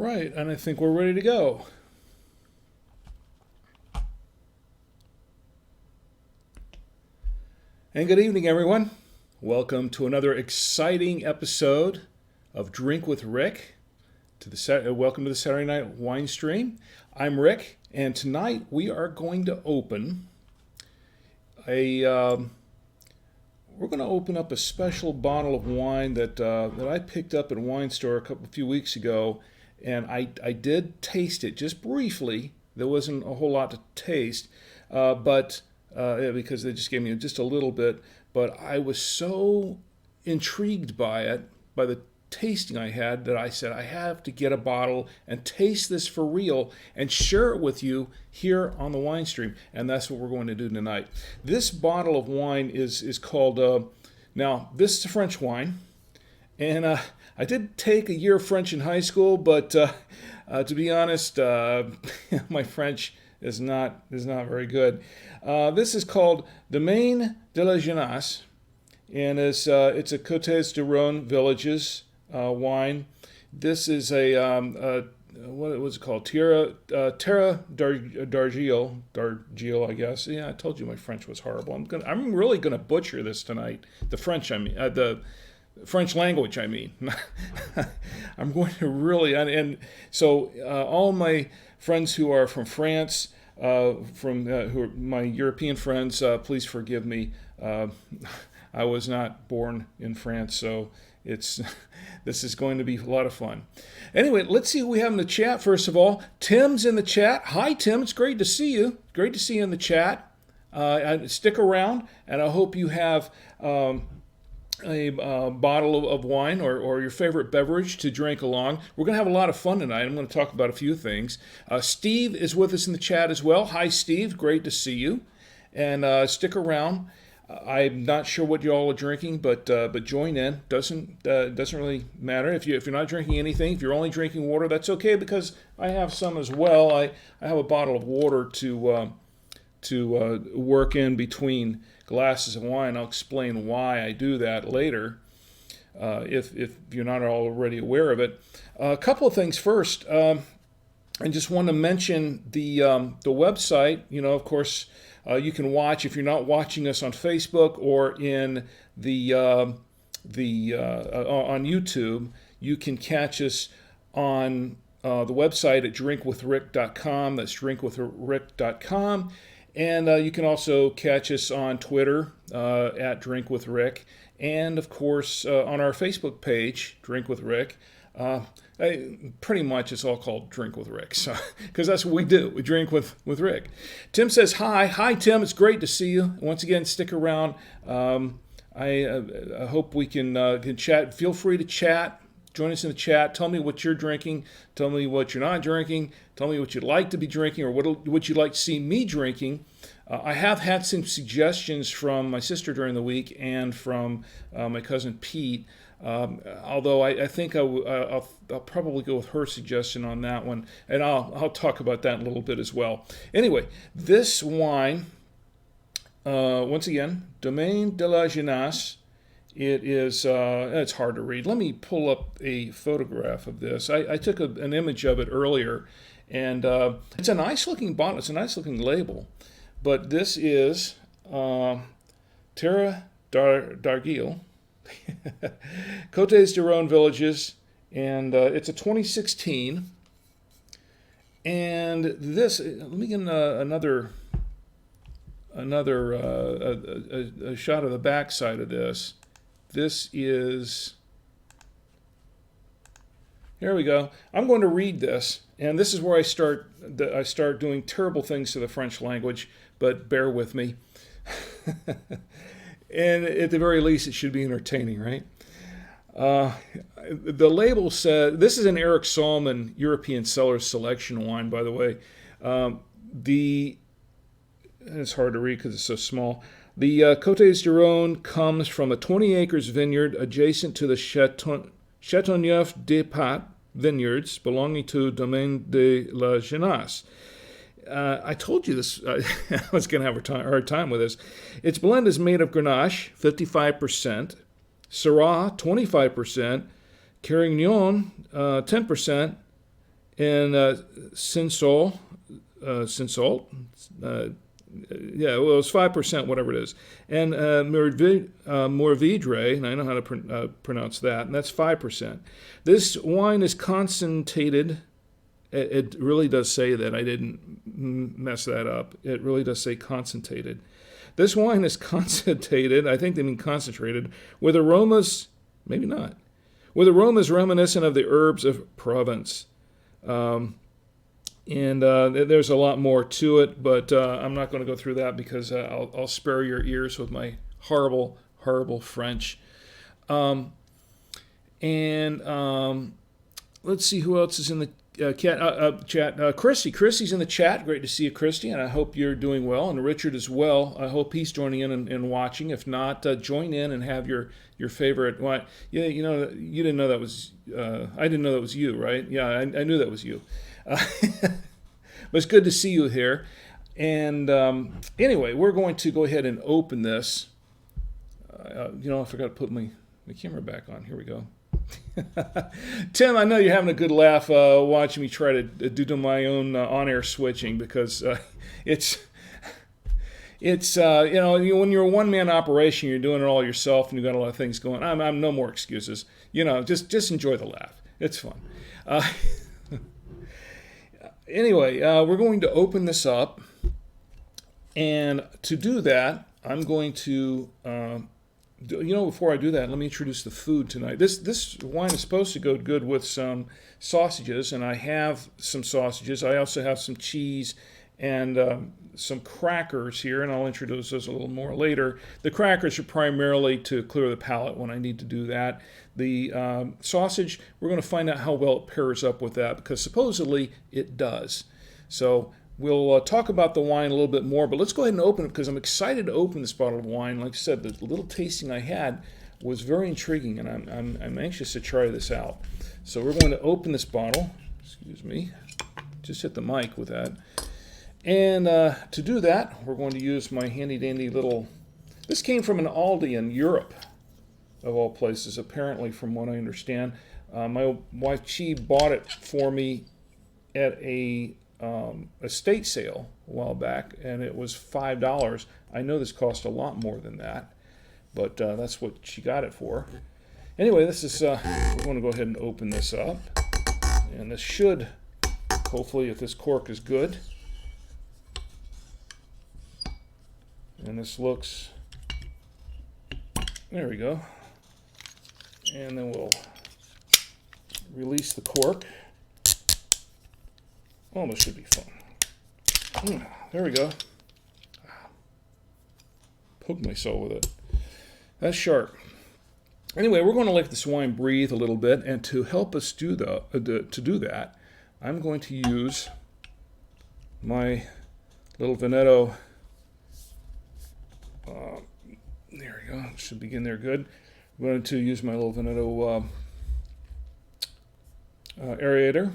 right, and I think we're ready to go. And good evening, everyone. Welcome to another exciting episode of Drink with Rick. Welcome to the Saturday Night Wine Stream. I'm Rick, and tonight we are going to open we're going to open up a special bottle of wine that I picked up at a wine store a few weeks ago, and I did taste it just briefly. There wasn't a whole lot to taste, but because they just gave me just a little bit. But I was so intrigued by it, by the tasting I had, that I said I have to get a bottle and taste this for real and share it with you here on the wine stream. And that's what we're going to do tonight. This bottle of wine is called, now this is a French wine, and I did take a year of French in high school, but to be honest, my French is not very good. This is called Domaine de la Jeunesse, and it's a Cotes Du Rhone Villages wine. This is what was it called? Terre d'Argile, I guess. Yeah, I told you my French was horrible. I'm really gonna butcher this tonight. The French, the French language, I'm going to really, and so all my friends who are from France, who are my European friends, please forgive me. I was not born in France, so this is going to be a lot of fun. Anyway, let's see who we have in the chat. First of all, Tim's in the chat. Hi, Tim. It's great to see you. Great to see you in the chat. Stick around, and I hope you have a bottle of wine or your favorite beverage to drink along. We're going to have a lot of fun tonight. I'm going to talk about a few things. Steve is with us in the chat as well. Hi, Steve. Great to see you. And stick around. I'm not sure what you all are drinking, but join in. Doesn't really matter if you're not drinking anything. If you're only drinking water, that's okay, because I have some as well. I have a bottle of water to work in between glasses of wine. I'll explain why I do that later, if you're not already aware of it. A couple of things first. I just want to mention the website. Of course. You can watch, if you're not watching us on Facebook or in on YouTube, you can catch us on the website at drinkwithrick.com. That's drinkwithrick.com. And you can also catch us on Twitter at drinkwithrick, and of course on our Facebook page, Drink with Rick. Pretty much it's all called Drink with Rick, so because that's what we do. We drink with Rick. Tim says hi. Hi, Tim. It's great to see you. Once again, stick around. I hope we can chat. Feel free to chat. Join us in the chat. Tell me what you're drinking. Tell me what you're not drinking. Tell me what you'd like to be drinking, or what you'd like to see me drinking. I have had some suggestions from my sister during the week and from my cousin Pete. Although I think I'll probably go with her suggestion on that one, and I'll talk about that in a little bit as well. Anyway, this wine, once again, Domaine de la Jeunesse. It is it's hard to read. Let me pull up a photograph of this. I took an image of it earlier, and it's a nice looking bottle. It's a nice looking label, but this is Terre d'Argile. Cotes Du Rhone Villages, and it's a 2016. And this, let me get another a shot of the back side of this. This is, here we go. I'm going to read this, and this is where I start doing terrible things to the French language, but bear with me. And at the very least, it should be entertaining, right? The label said, this is an Eric Salmon European Cellar Selection wine, by the way. It's hard to read because it's so small. The Cotes du Rhone comes from a 20 acres vineyard adjacent to the Châteauneuf des Pats vineyards belonging to Domaine de la Jeunesse. I told you this. I was going to have a hard time with this. Its blend is made of Grenache, 55%, Syrah, 25%, Carignan, 10%, and Sinsol, Sinsalt, yeah, well, it's 5%, whatever it is, and Morvidre, and I know how to pronounce that, and that's 5%. This wine is concentrated. It really does say that. I didn't mess that up. It really does say concentrated. This wine is concentrated, I think they mean concentrated, with aromas, maybe not, with aromas reminiscent of the herbs of Provence. There's a lot more to it, but I'm not going to go through that because I'll spare your ears with my horrible, horrible French. Let's see who else is in the chat. Christy. Christy's in the chat. Great to see you, Christy, and I hope you're doing well. And Richard as well. I hope he's joining in and watching. If not, join in and have your favorite wine. Yeah, you didn't know that was. I didn't know that was you, right? Yeah, I knew that was you. But it's good to see you here. And anyway, we're going to go ahead and open this. I forgot to put my camera back on. Here we go. Tim, I know you're having a good laugh watching me try to do my own on-air switching because it's when you're a one-man operation, you're doing it all yourself, and you've got a lot of things going. I'm no more excuses. Just enjoy the laugh. It's fun. Anyway, we're going to open this up, and to do that, I'm going to. Before I do that, let me introduce the food tonight. This wine is supposed to go good with some sausages, and I have some sausages. I also have some cheese and some crackers here, and I'll introduce those a little more later. The crackers are primarily to clear the palate when I need to do that. The sausage, we're going to find out how well it pairs up with that, because supposedly it does. So we'll talk about the wine a little bit more, but let's go ahead and open it because I'm excited to open this bottle of wine. Like I said, the little tasting I had was very intriguing, and I'm anxious to try this out. So we're going to open this bottle. Excuse me. Just hit the mic with that. And to do that, we're going to use my handy-dandy little... This came from an Aldi in Europe, of all places, apparently, from what I understand. My wife, she bought it for me at a estate sale a while back, and it was $5. I know this cost a lot more than that, but that's what she got it for. Anyway, this is we're going to go ahead and open this up, and this should, hopefully, if this cork is good, and this looks, there we go, and then we'll release the cork. Oh, this should be fun. There we go. Poked myself with it. That's sharp. Anyway, we're going to let this wine breathe a little bit, and to help us do that, I'm going to use my little Veneto. There we go. Should begin there good. I'm going to use my little Veneto aerator.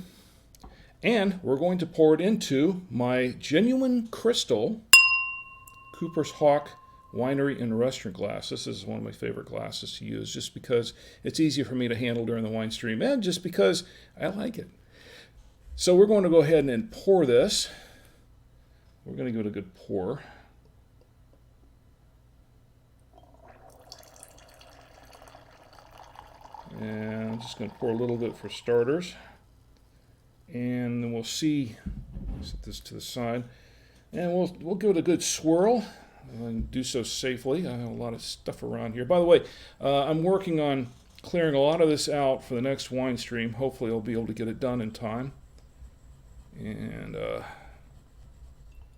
And we're going to pour it into my genuine crystal Cooper's Hawk Winery and Restaurant glass. This is one of my favorite glasses to use just because it's easier for me to handle during the wine stream and just because I like it. So we're going to go ahead and pour this. We're going to give it a good pour. And I'm just going to pour a little bit for starters. And then we'll see, set this to the side, and we'll give it a good swirl and do so safely. I have a lot of stuff around here. By the way, I'm working on clearing a lot of this out for the next wine stream. Hopefully I'll be able to get it done in time. And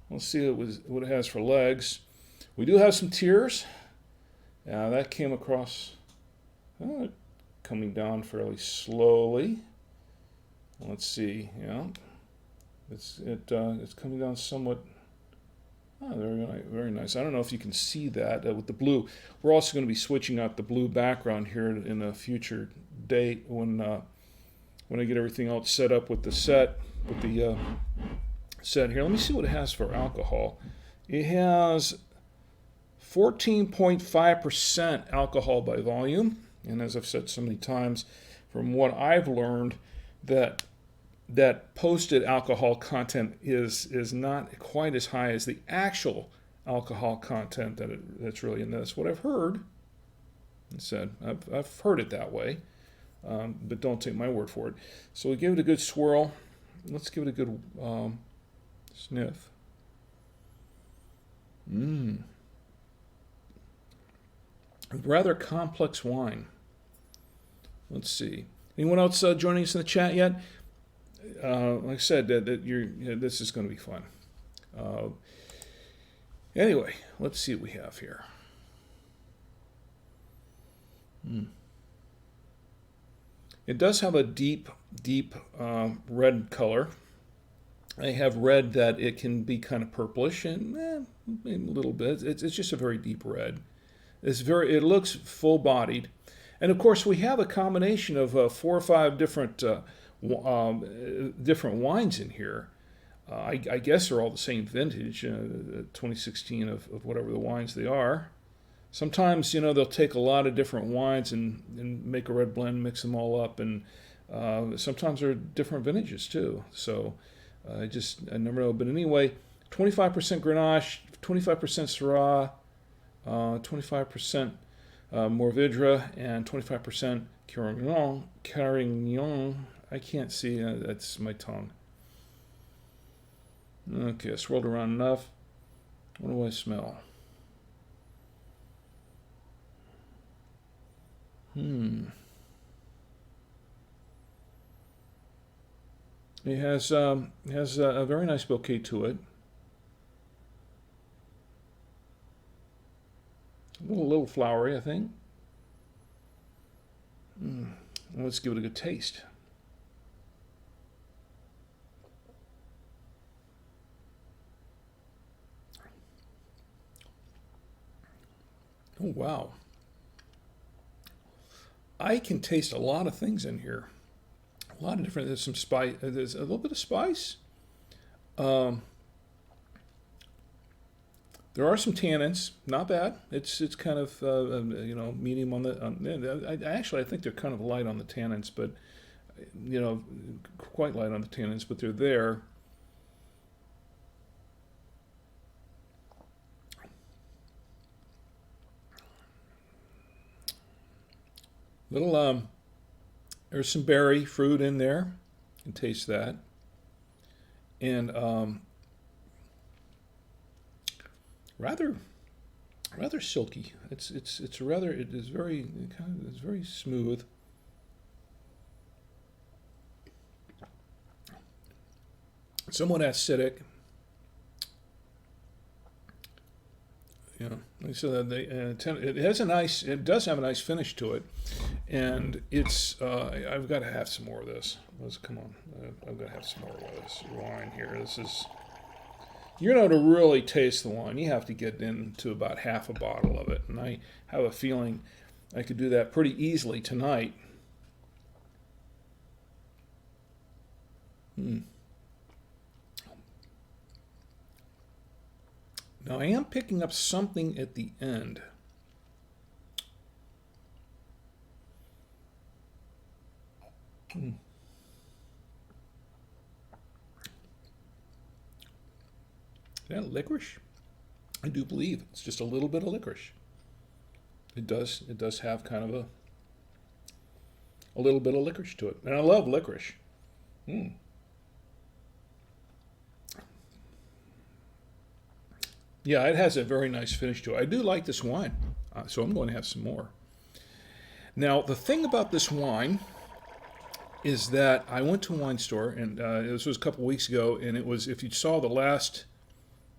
we'll see what it has for legs. We do have some tears. That came across, coming down fairly slowly. Let's see, it's coming down somewhat. Very nice. I don't know if you can see that with the blue. We're also going to be switching out the blue background here in a future date when I get everything else set up with the set here. Let me see what it has for alcohol. It has 14.5% alcohol by volume, and as I've said so many times, from what I've learned, that that posted alcohol content is not quite as high as the actual alcohol content that's really in this. What I've heard and said, I've heard it that way, but don't take my word for it. So we give it a good swirl. Let's give it a good sniff. Rather complex wine. Let's see. Anyone else joining us in the chat yet? Like I said, this is going to be fun. Anyway, let's see what we have here. It does have a deep red color. I have read that it can be kind of purplish and a little bit. It's just a very deep red. It looks full-bodied, and of course we have a combination of 4 or 5 different wines in here. I guess they're all the same vintage, 2016 of whatever the wines they are. Sometimes they'll take a lot of different wines and make a red blend, mix them all up, and sometimes they're different vintages too. So I never know. But anyway, 25% Grenache, 25% Syrah, 25% Mourvedre, and 25% Carignan. I can't see. That's my tongue. Okay, I swirled around enough. What do I smell? It has a very nice bouquet to it. A little flowery, I think. Let's give it a good taste. Oh, wow. I can taste a lot of things in here. A lot of different, there's some spice, there's a little bit of spice. There are some tannins, not bad. It's kind of medium on the. I think they're kind of light on the tannins, but quite light on the tannins, but they're there. There's some berry fruit in there. You can taste that, and rather silky. It is very smooth. Somewhat acidic. Like I said, it does have a nice finish to it, and it's. I've got to have some more of this. Come on, I've got to have some more of this wine here. This is. To really taste the wine, you have to get into about half a bottle of it, and I have a feeling I could do that pretty easily tonight. Now I am picking up something at the end. Is that licorice? I do believe it's just a little bit of licorice. It does have kind of a little bit of licorice to it, and I love licorice. Yeah, it has a very nice finish to it. I do like this wine, so I'm going to have some more. Now, the thing about this wine is that I went to a wine store, and this was a couple weeks ago, and it was, if you saw the last,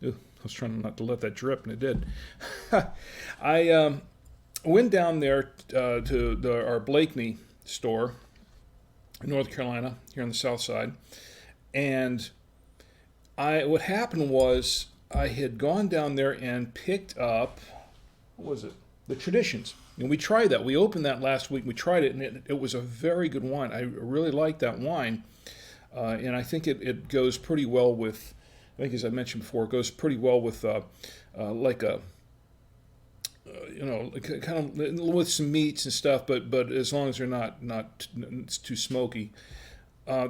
I was trying not to let that drip, and it did. I went down there to our Blakeney store in North Carolina, here on the south side, and what happened was, I had gone down there and picked up, what was it? The Traditions. And we tried that. We opened that last week. We tried it, and it was a very good wine. I really liked that wine. And I think it goes pretty well with, I think as I mentioned before, it goes pretty well with like a, kind of with some meats and stuff, but as long as they're not too smoky.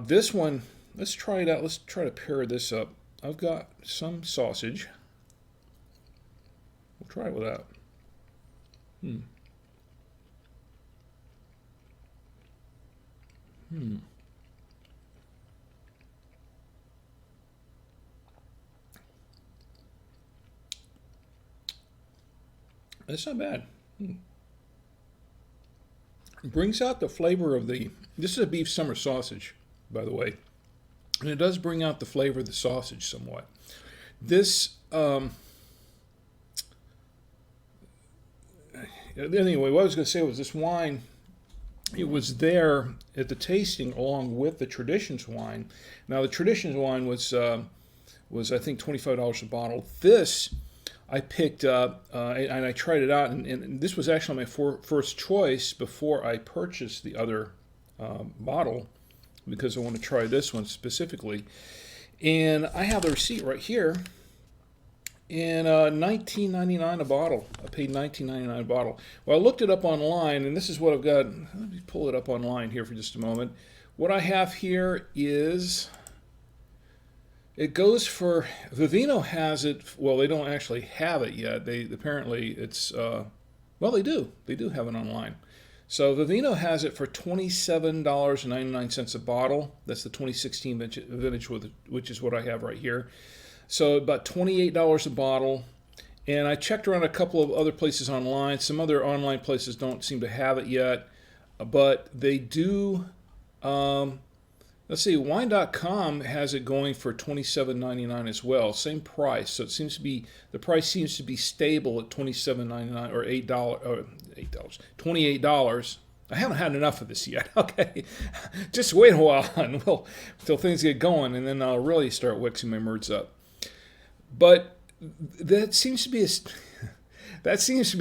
This one let's try it out. Let's try to pair this up. I've got some sausage. We'll try it with that. Hmm. Hmm. That's not bad. Hmm. It brings out the flavor of the. This is a beef summer sausage, by the way, and it does bring out the flavor of the sausage somewhat. This. Anyway, what I was going to say was this wine. It was there at the tasting along with the Traditions wine. Now the Traditions wine was I think $25 a bottle. This I picked up and I tried it out, and this was actually my first choice before I purchased the other bottle because I want to try this one specifically. And I have the receipt right here. And $19.99 a bottle. I paid $19.99 a bottle. Well, I looked it up online, and this is what I've got. Let me pull it up online here for just a moment. What I have here is it goes for Vivino has it. Well, they don't actually have it yet. They apparently it's well, they do. They do have it online. So Vivino has it for $27.99 a bottle. That's the 2016 vintage, which is what I have right here. So about $28 a bottle. And I checked around a couple of other places online. Some other online places don't seem to have it yet, but they do. Let's see, wine.com has it going for $27.99 as well. Same price. So it seems to be, the price seems to be stable at $27.99 or $8, $28. I haven't had enough of this yet. Okay, just wait a while until things get going, and then I'll really start waxing my words up. But that seems to be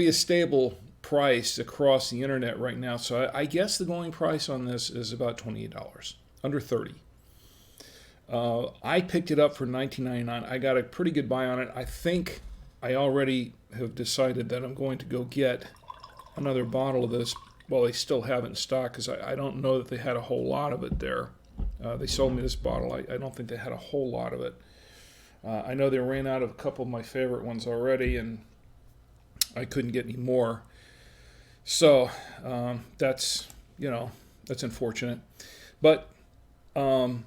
a stable price across the internet right now. So I guess the going price on this is about $28, under $30. I picked it up for $19.99. I got a pretty good buy on it. I think I already have decided that I'm going to go get another bottle of this. Well, they still have it in stock because I don't know that they had a whole lot of it there. They sold me this bottle. I don't think they had a whole lot of it. I know they ran out of a couple of my favorite ones already, and I couldn't get any more. So that's unfortunate. But Tim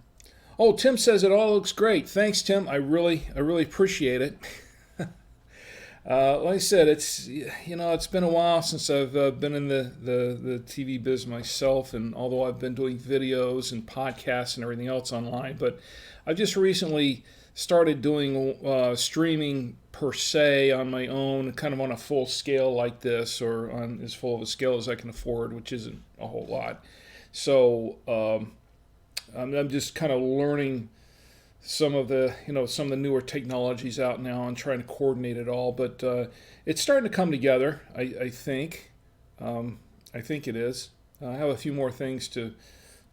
says it all looks great. Thanks, Tim. I really appreciate it. Like I said, it's been a while since I've been in the TV biz myself, and although I've been doing videos and podcasts and everything else online, but I've just recently started doing streaming per se on my own, kind of on a full scale like this, or on as full of a scale as I can afford, which isn't a whole lot. So I'm just kind of learning some of the newer technologies out now and trying to coordinate it all. But it's starting to come together. I think. I think it is. I have a few more things to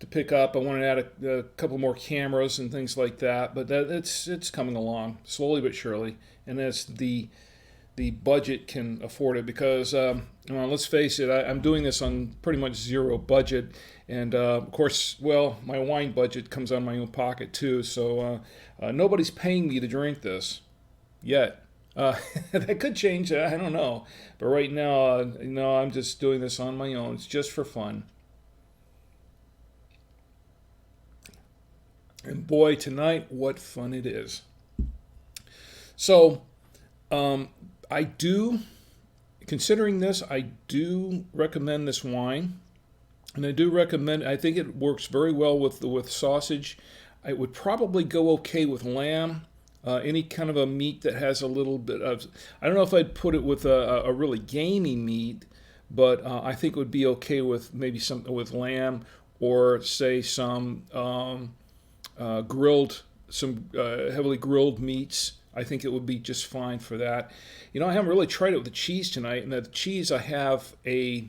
pick up. I want to add a couple more cameras and things like that. But it's coming along slowly but surely. And as the budget can afford it, because let's face it, I'm doing this on pretty much zero budget, and of course, well, my wine budget comes out of my own pocket too. So nobody's paying me to drink this yet. That could change. I don't know, but right now, I'm just doing this on my own. It's just for fun. And boy, tonight, what fun it is! So. I do, considering this, I do recommend this wine, and I do recommend. I think it works very well with sausage. It would probably go okay with lamb, any kind of a meat that has a little bit of. I don't know if I'd put it with a really gamey meat, but I think it would be okay with maybe some with lamb, or say some heavily grilled meats. I think it would be just fine for that. I haven't really tried it with the cheese tonight. And the cheese, I have a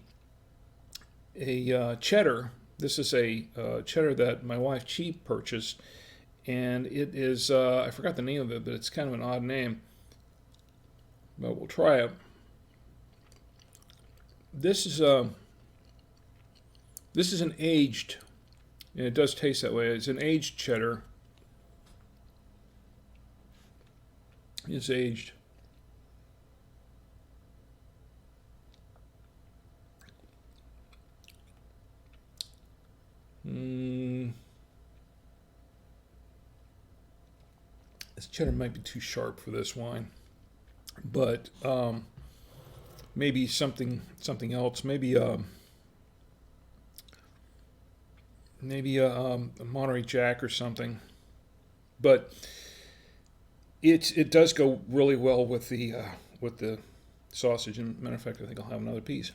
cheddar. This is a cheddar that my wife Chi purchased, and it is I forgot the name of it, but it's kind of an odd name. But we'll try it. This is an aged, and it does taste that way. It's an aged cheddar. is aged. This cheddar might be too sharp for this wine, but maybe something else. Maybe a Monterey Jack or something. But it does go really well with the sausage. And matter of fact, I think I'll have another piece.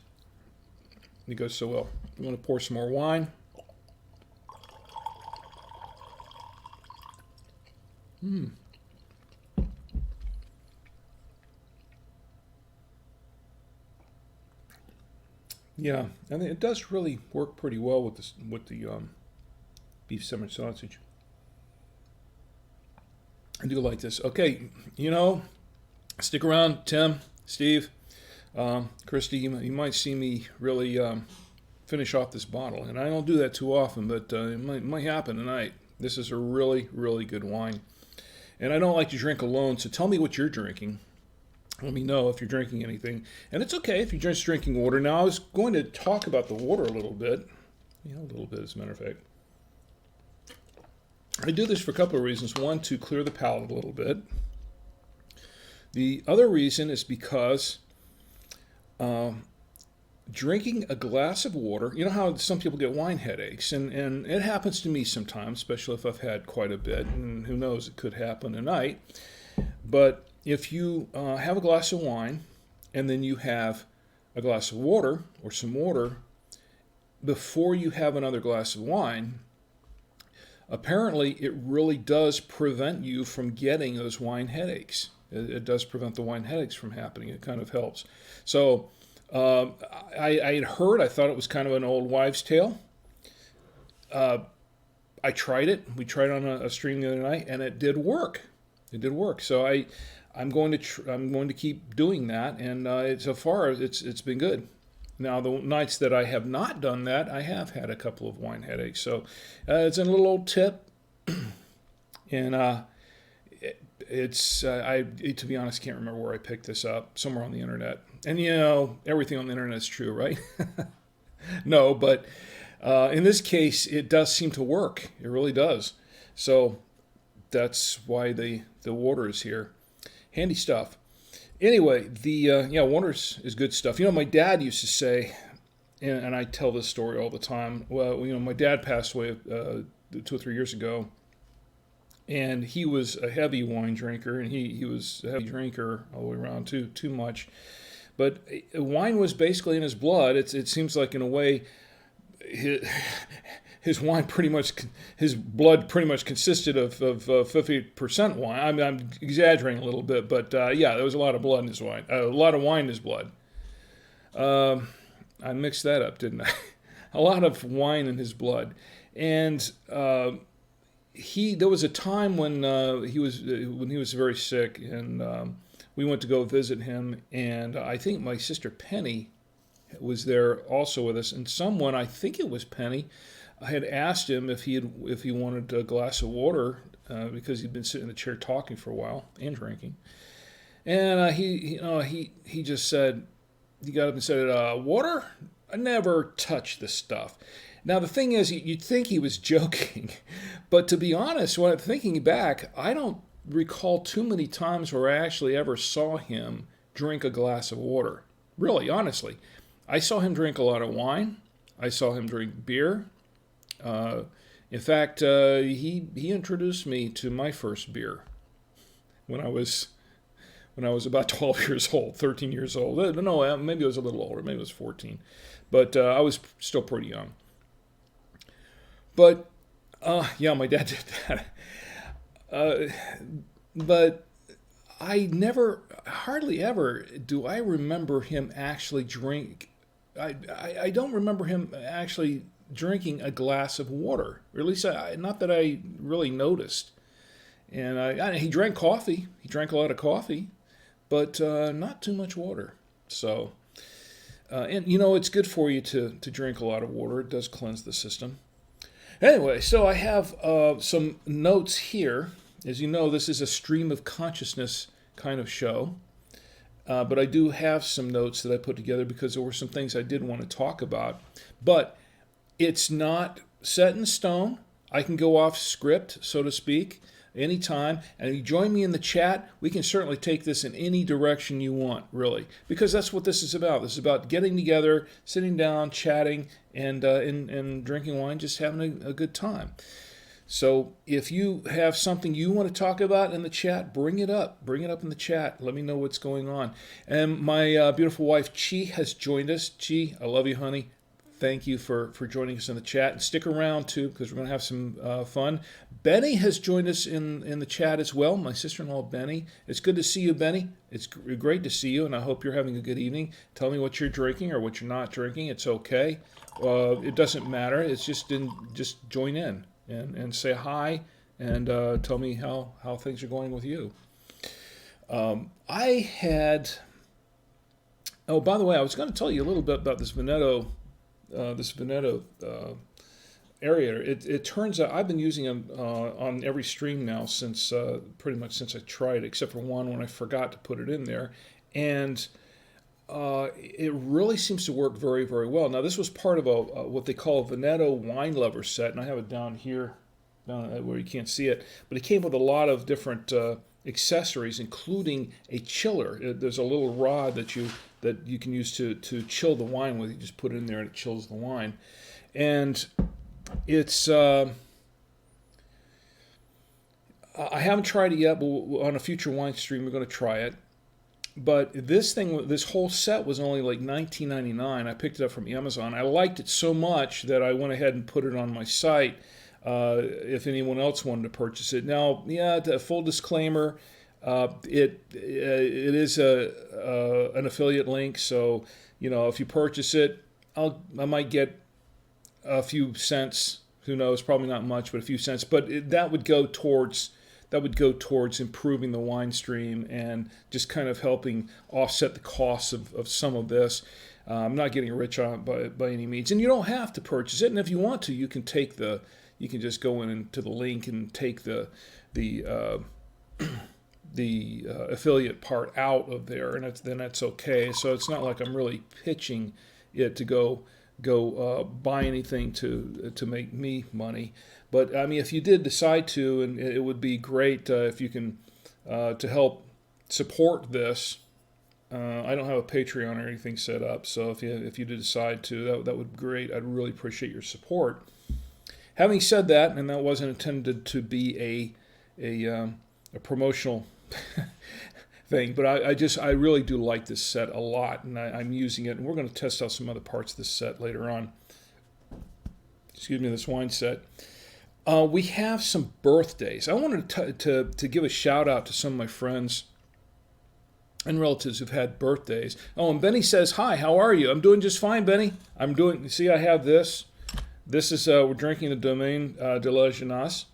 It goes so well. You want to pour some more wine? Yeah, and it does really work pretty well with the beef sandwich sausage. I do like this. Okay, stick around, Tim, Steve, Christy. You might see me really finish off this bottle, and I don't do that too often, but it might happen tonight. This is a really, really good wine, and I don't like to drink alone. So tell me what you're drinking. Let me know if you're drinking anything, and it's okay if you're just drinking water. Now I was going to talk about the water a little bit, a little bit as a matter of fact. I do this for a couple of reasons. One, to clear the palate a little bit. The other reason is because drinking a glass of water, you know how some people get wine headaches, and it happens to me sometimes, especially if I've had quite a bit, and who knows, it could happen tonight. But if you have a glass of wine and then you have a glass of water or some water before you have another glass of wine, apparently it really does prevent you from getting those wine headaches. It does prevent the wine headaches from happening. It kind of helps. So I had heard, I thought it was kind of an old wives' tale. I tried it. We tried it on a stream the other night, and it did work. It did work. So I'm going to keep doing that, and so far it's been good. Now the nights that I have not done that, I have had a couple of wine headaches. So it's a little old tip, and it's to be honest, can't remember where I picked this up. Somewhere on the internet, and everything on the internet is true, right? No, but in this case, it does seem to work. It really does. So that's why the water is here. Handy stuff. Anyway, the water is good stuff. My dad used to say, and I tell this story all the time. Well, my dad passed away 2 or 3 years ago, and he was a heavy wine drinker, and he was a heavy drinker all the way around too much. But wine was basically in his blood. It seems like in a way, his blood pretty much consisted of 50% wine. I'm exaggerating a little bit, but there was a lot of blood in his wine. A lot of wine in his blood. I mixed that up, didn't I? A lot of wine in his blood, and there was a time when he was very sick, and we went to go visit him, and I think my sister Penny was there also with us, and someone, I think it was Penny, I had asked him if he wanted a glass of water because he'd been sitting in the chair talking for a while and drinking, and he just said, he got up and said, "Water? I never touch this stuff." Now the thing is, you'd think he was joking, but to be honest, when I'm thinking back, I don't recall too many times where I actually ever saw him drink a glass of water. Really, honestly, I saw him drink a lot of wine. I saw him drink beer. In fact, he introduced me to my first beer when I was about 12 years old, 13 years old. No, maybe I was a little older. Maybe I was 14, but I was still pretty young. But my dad did that. But hardly ever do I remember him actually drink. I don't remember him actually drinking a glass of water, or at least not that I really noticed. And he drank coffee. He drank a lot of coffee, but not too much water. So, and it's good for you to drink a lot of water. It does cleanse the system. Anyway, so I have some notes here. As you know, this is a stream of consciousness kind of show. But I do have some notes that I put together because there were some things I did want to talk about. But it's not set in stone. I can go off script, so to speak, anytime. And if you join me in the chat, we can certainly take this in any direction you want, really. Because that's what this is about. This is about getting together, sitting down, chatting, and drinking wine, just having a good time. So if you have something you want to talk about in the chat, bring it up. Bring it up in the chat. Let me know what's going on. And my beautiful wife, Chi, has joined us. Chi, I love you, honey. Thank you for joining us in the chat. And stick around, too, because we're going to have some fun. Benny has joined us in the chat as well, my sister-in-law, Benny. It's good to see you, Benny. It's great to see you, and I hope you're having a good evening. Tell me what you're drinking or what you're not drinking. It's okay. It doesn't matter. It's just join in. And say hi and tell me how things are going with you. Oh, by the way, I was going to tell you a little bit about this Veneto area. It turns out I've been using them on every stream now since pretty much since I tried it, except for one when I forgot to put it in there. And it really seems to work very, very well. Now, this was part of what they call a Veneto wine lover set, and I have it down here, down where you can't see it. But it came with a lot of different accessories, including a chiller. There's a little rod that you can use to chill the wine with. You just put it in there and it chills the wine. And it's I haven't tried it yet, but on a future wine stream we're going to try it. But this whole set was only like $19.99. I picked it up from Amazon. I liked it so much that I went ahead and put it on my site if anyone else wanted to purchase it. Now, yeah, full disclaimer, it is an affiliate link. So, if you purchase it, I might get a few cents. Who knows? Probably not much, but a few cents. But that would go towards improving the wine stream and just kind of helping offset the costs of some of this. I'm not getting rich on it by any means, and you don't have to purchase it. And if you want to, you can just go into the link and take the affiliate part out of there, and then that's okay. So it's not like I'm really pitching it to go buy anything to make me money. But I mean, if you did decide to, and it would be great if you can to help support this. I don't have a Patreon or anything set up, so if you did decide to, that would be great. I'd really appreciate your support. Having said that, and that wasn't intended to be a promotional thing, but I really do like this set a lot, and I'm using it, and we're going to test out some other parts of this set later on. Excuse me, this wine set. We have some birthdays. I wanted to give a shout out to some of my friends and relatives who've had birthdays. Oh, and Benny says, hi, how are you? I'm doing just fine, Benny. See, I have this. This is, we're drinking the Domaine de la Jeunesse.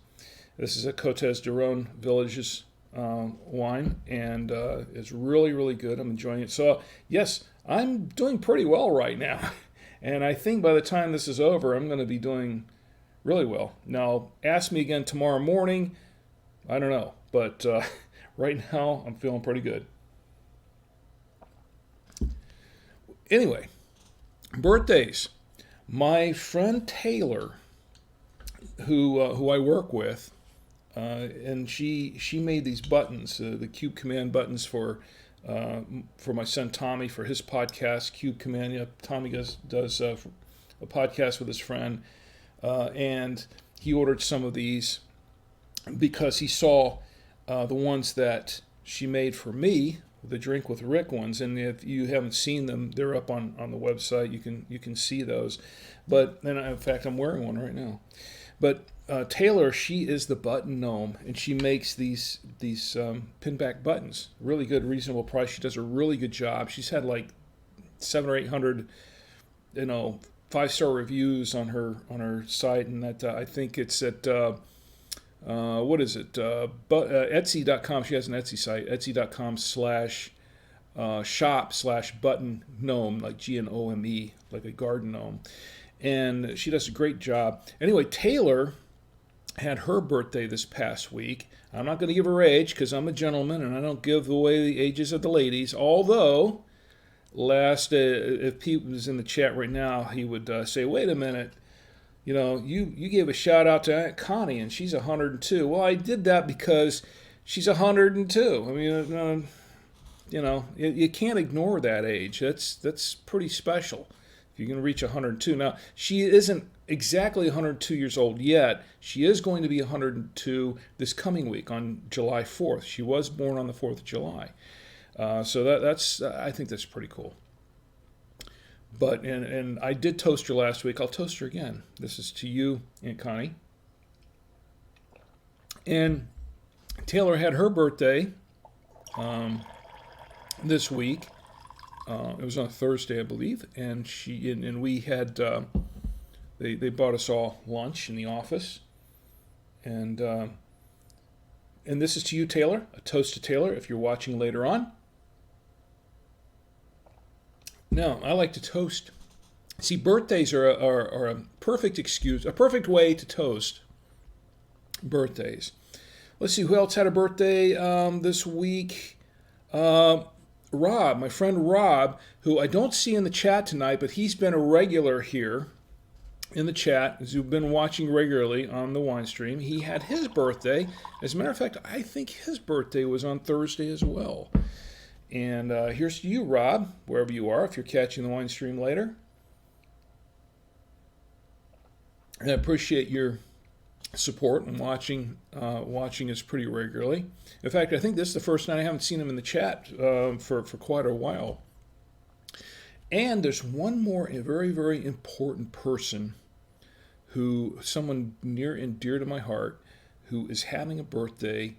This is a Cotes Du Rhone Villages wine, and it's really, really good. I'm enjoying it. So, yes, I'm doing pretty well right now. And I think by the time this is over, I'm going to be doing really well. Now, ask me again tomorrow morning. I don't know. But right now, I'm feeling pretty good. Anyway, birthdays. My friend Taylor, who I work with, and she made these buttons, the Cube Command buttons for my son Tommy for his podcast, Cube Command. Yeah, Tommy does a podcast with his friend, and he ordered some of these because he saw the ones that she made for me, the Drink with Rick ones, and if you haven't seen them, they're up on the website. You can see those. But and in fact, I'm wearing one right now. But Taylor, she is the button gnome, and she makes these pinback buttons. Really good, reasonable price. She does a really good job. She's had like 700 or 800, 5-star reviews on her site, and that I think it's at what is it? Etsy.com. She has an Etsy site. Etsy.com/shop/button gnome, like GNOME, like a garden gnome. And she does a great job. Anyway, Taylor had her birthday this past week. I'm not going to give her age because I'm a gentleman and I don't give away the ages of the ladies. Although, if Pete was in the chat right now, he would say, wait a minute, you gave a shout out to Aunt Connie and she's 102. Well, I did that because she's 102. I mean, you can't ignore that age. That's pretty special if you're going to reach 102. Now, she isn't exactly 102 years old yet. She is going to be 102 this coming week on July 4th. She was born on the 4th of July. So that's I think that's pretty cool. But and I did toast her last week. I'll toast her again. This is to you, Aunt Connie. And Taylor had her birthday this week. It was on Thursday, I believe, and we had they bought us all lunch in the office, and this is to you, Taylor. A toast to Taylor if you're watching later on. Now, I like to toast. See, birthdays are a perfect excuse, a perfect way to toast birthdays. Let's see, who else had a birthday this week? Rob, my friend Rob, who I don't see in the chat tonight, but he's been a regular here in the chat, as you've been watching regularly on the wine stream. He had his birthday. As a matter of fact, I think his birthday was on Thursday as well. And here's to you, Rob, wherever you are, if you're catching the wine stream later. And I appreciate your support and watching us pretty regularly. In fact, I think this is the first night I haven't seen him in the chat for quite a while. And there's one more very, very important person someone near and dear to my heart, who is having a birthday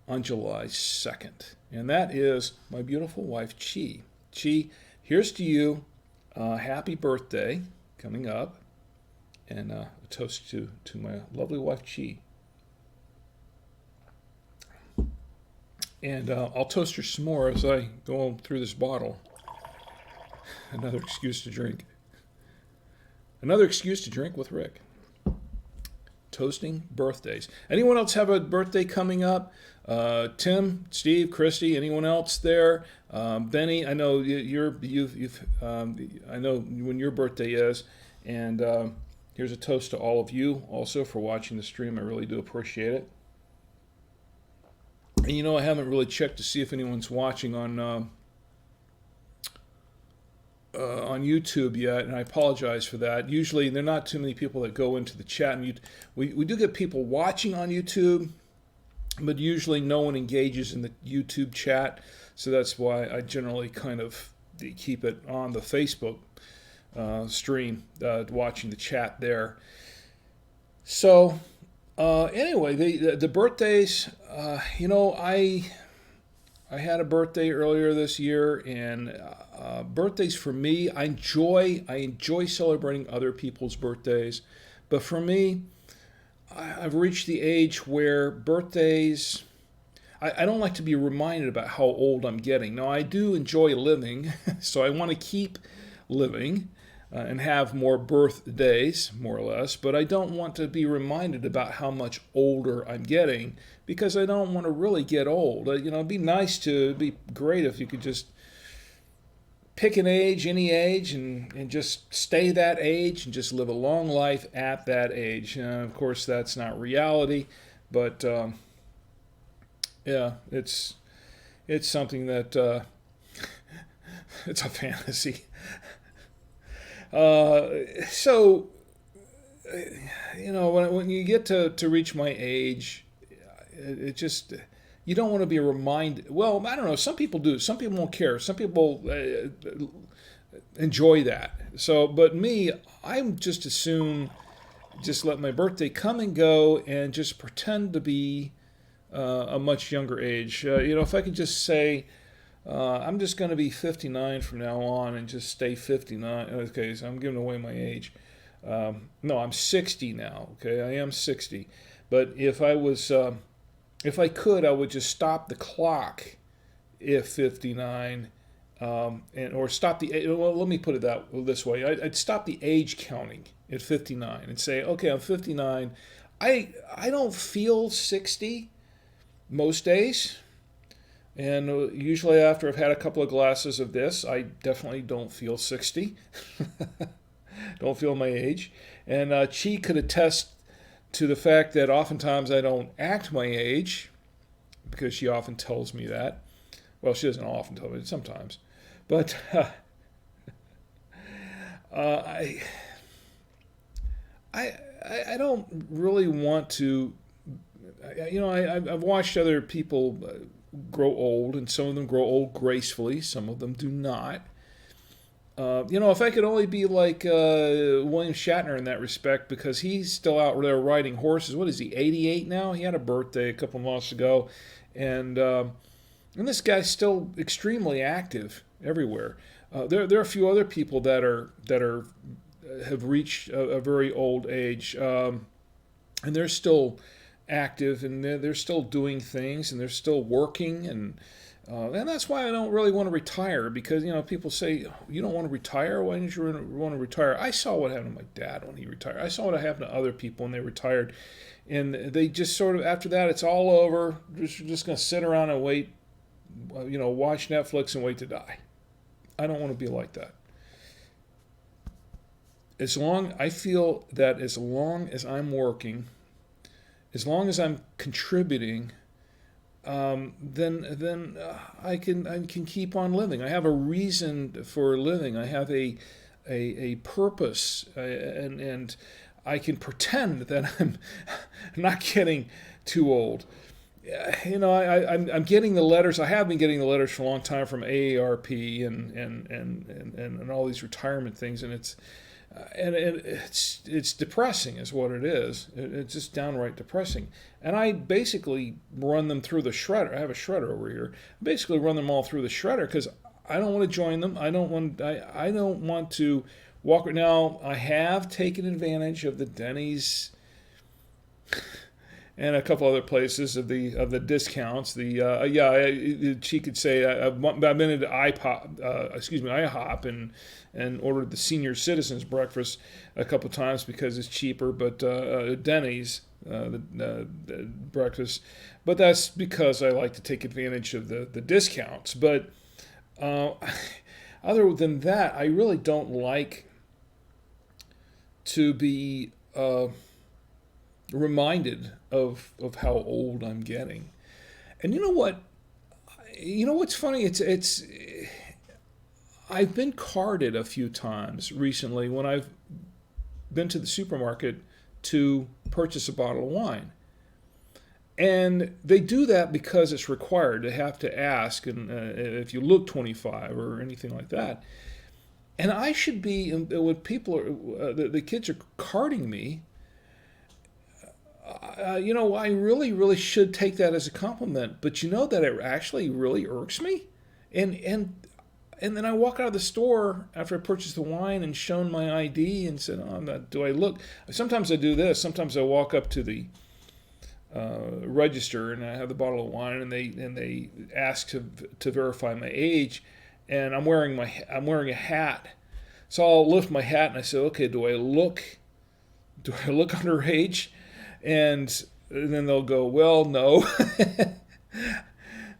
on July 2nd. And that is my beautiful wife, Chi. Chi, here's to you. Happy birthday coming up. And a toast to my lovely wife, Chi. And I'll toast her some more as I go through this bottle. Another excuse to drink. Another excuse to drink with Rick. Toasting birthdays. Anyone else have a birthday coming up? Tim, Steve, Christy, anyone else there? Benny, I know I know when your birthday is, and here's a toast to all of you also for watching the stream. I really do appreciate it. And I haven't really checked to see if anyone's watching on YouTube yet, and I apologize for that. Usually, there are not too many people that go into the chat, and we do get people watching on YouTube, but usually no one engages in the YouTube chat, so that's why I generally kind of keep it on the Facebook stream, watching the chat there. So, anyway, the birthdays, I had a birthday earlier this year, and birthdays for me, I enjoy celebrating other people's birthdays, but for me, I've reached the age where birthdays, I don't like to be reminded about how old I'm getting. Now, I do enjoy living, so I want to keep living and have more birthdays, more or less, but I don't want to be reminded about how much older I'm getting, because I don't want to really get old. It'd be great if you could just pick an age, any age, and just stay that age and just live a long life at that age. Of course, that's not reality, but yeah, it's something that it's a fantasy. So, when you get to reach my age, it just, you don't want to be reminded. Well, I don't know. Some people do. Some people won't care. Some people enjoy that. So, but me, I'm just as soon just let my birthday come and go and just pretend to be a much younger age. If I could just say, I'm just going to be 59 from now on and just stay 59. Okay, so I'm giving away my age. No, I'm 60 now. Okay, I am 60. But if I could, I would just stop the clock at 59, or stop the. Well, let me put it this way: I'd stop the age counting at 59 and say, okay, I'm 59. I don't feel 60 most days. And usually after I've had a couple of glasses of this, I definitely don't feel 60. Don't feel my age. And Chi could attest to the fact that oftentimes I don't act my age because she often tells me that. Well, she doesn't often tell me, sometimes. But I, I, I don't really want to. I've watched other people grow old, and some of them grow old gracefully, some of them do not. If I could only be like William Shatner in that respect, because he's still out there riding horses. What is he, 88 now? He had a birthday a couple months ago, and this guy's still extremely active everywhere. There are a few other people that have reached a very old age, and they're still active, and they're still doing things, and they're still working, and that's why I don't really want to retire, because people say, you don't want to retire. Why didn't you want to retire? I saw what happened to my dad when he retired. I saw what happened to other people when they retired, and they just sort of, after that, it's all over. Just going to sit around and wait, watch Netflix and wait to die. I don't want to be like that. I feel that as long as I'm working, as long as I'm contributing, then I can keep on living. I have a reason for living. I have a purpose, and I can pretend that I'm not getting too old. I'm getting the letters. I have been getting the letters for a long time from AARP and all these retirement things, and it's depressing, is what it is. It's just downright depressing. And I basically run them through the shredder. I have a shredder over here. I basically run them all through the shredder because I don't want to join them. I don't want to walk. Now, I have taken advantage of the Denny's and a couple other places of the discounts. She could say I've been into IHOP and ordered the senior citizens breakfast a couple times because it's cheaper. But Denny's the breakfast, but that's because I like to take advantage of the discounts. But other than that, I really don't like to be reminded of how old I'm getting. And you know what? You know what's funny? It's I've been carded a few times recently when I've been to the supermarket to purchase a bottle of wine. And they do that because it's required. They have to ask, and if you look 25 or anything like that. And I should be, when people are, the kids are carding me, I really, really should take that as a compliment. But you know that it actually really irks me, and then I walk out of the store after I purchased the wine and shown my ID and said, "Oh, I'm not, do I look?" Sometimes I do this. Sometimes I walk up to the register and I have the bottle of wine, and they ask to verify my age, and I'm wearing a hat, so I'll lift my hat and I say, "Okay, do I look underage?" And then they'll go, "Well, no."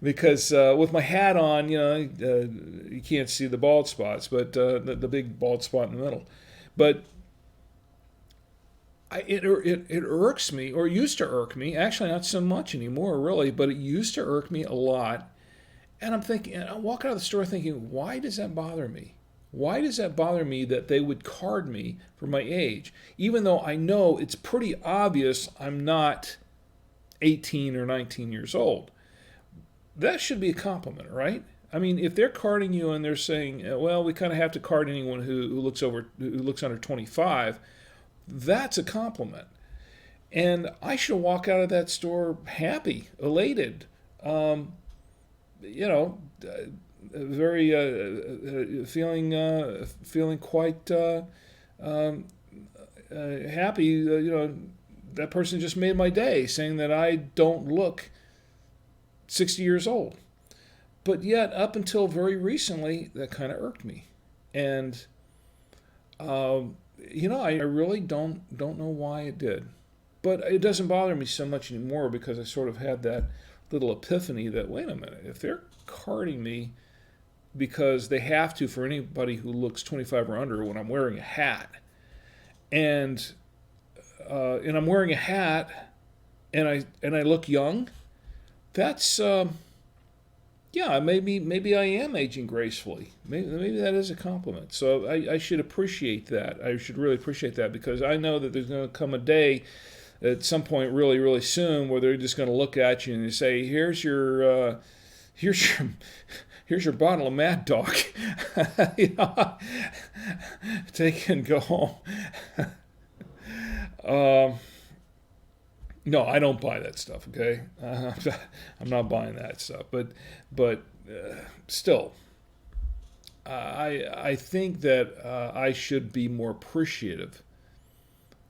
Because with my hat on, you can't see the bald spots, but the big bald spot in the middle. But it irks me, or it used to irk me. Actually, not so much anymore, really, but it used to irk me a lot. And I'm walking out of the store thinking, why does that bother me? Why does that bother me that they would card me for my age, even though I know it's pretty obvious I'm not 18 or 19 years old? That should be a compliment, right? I mean, if they're carding you and they're saying, well, we kind of have to card anyone who looks under 25, that's a compliment. And I should walk out of that store happy, elated, very feeling quite happy. That person just made my day, saying that I don't look 60 years old. But yet, up until very recently, that kind of irked me. And I really don't know why it did. But it doesn't bother me so much anymore because I sort of had that little epiphany that, wait a minute, if they're carding me because they have to for anybody who looks 25 or under when I'm wearing a hat, and I'm wearing a hat and I look young, that's yeah, maybe I am aging gracefully. Maybe that is a compliment. So I should appreciate that. I should really appreciate that because I know that there's going to come a day at some point really, really soon where they're just going to look at you and they say, here's your here's your bottle of Mad Dog. You know, take it and go home. No, I don't buy that stuff. Okay, I'm not buying that stuff. But still, I think that I should be more appreciative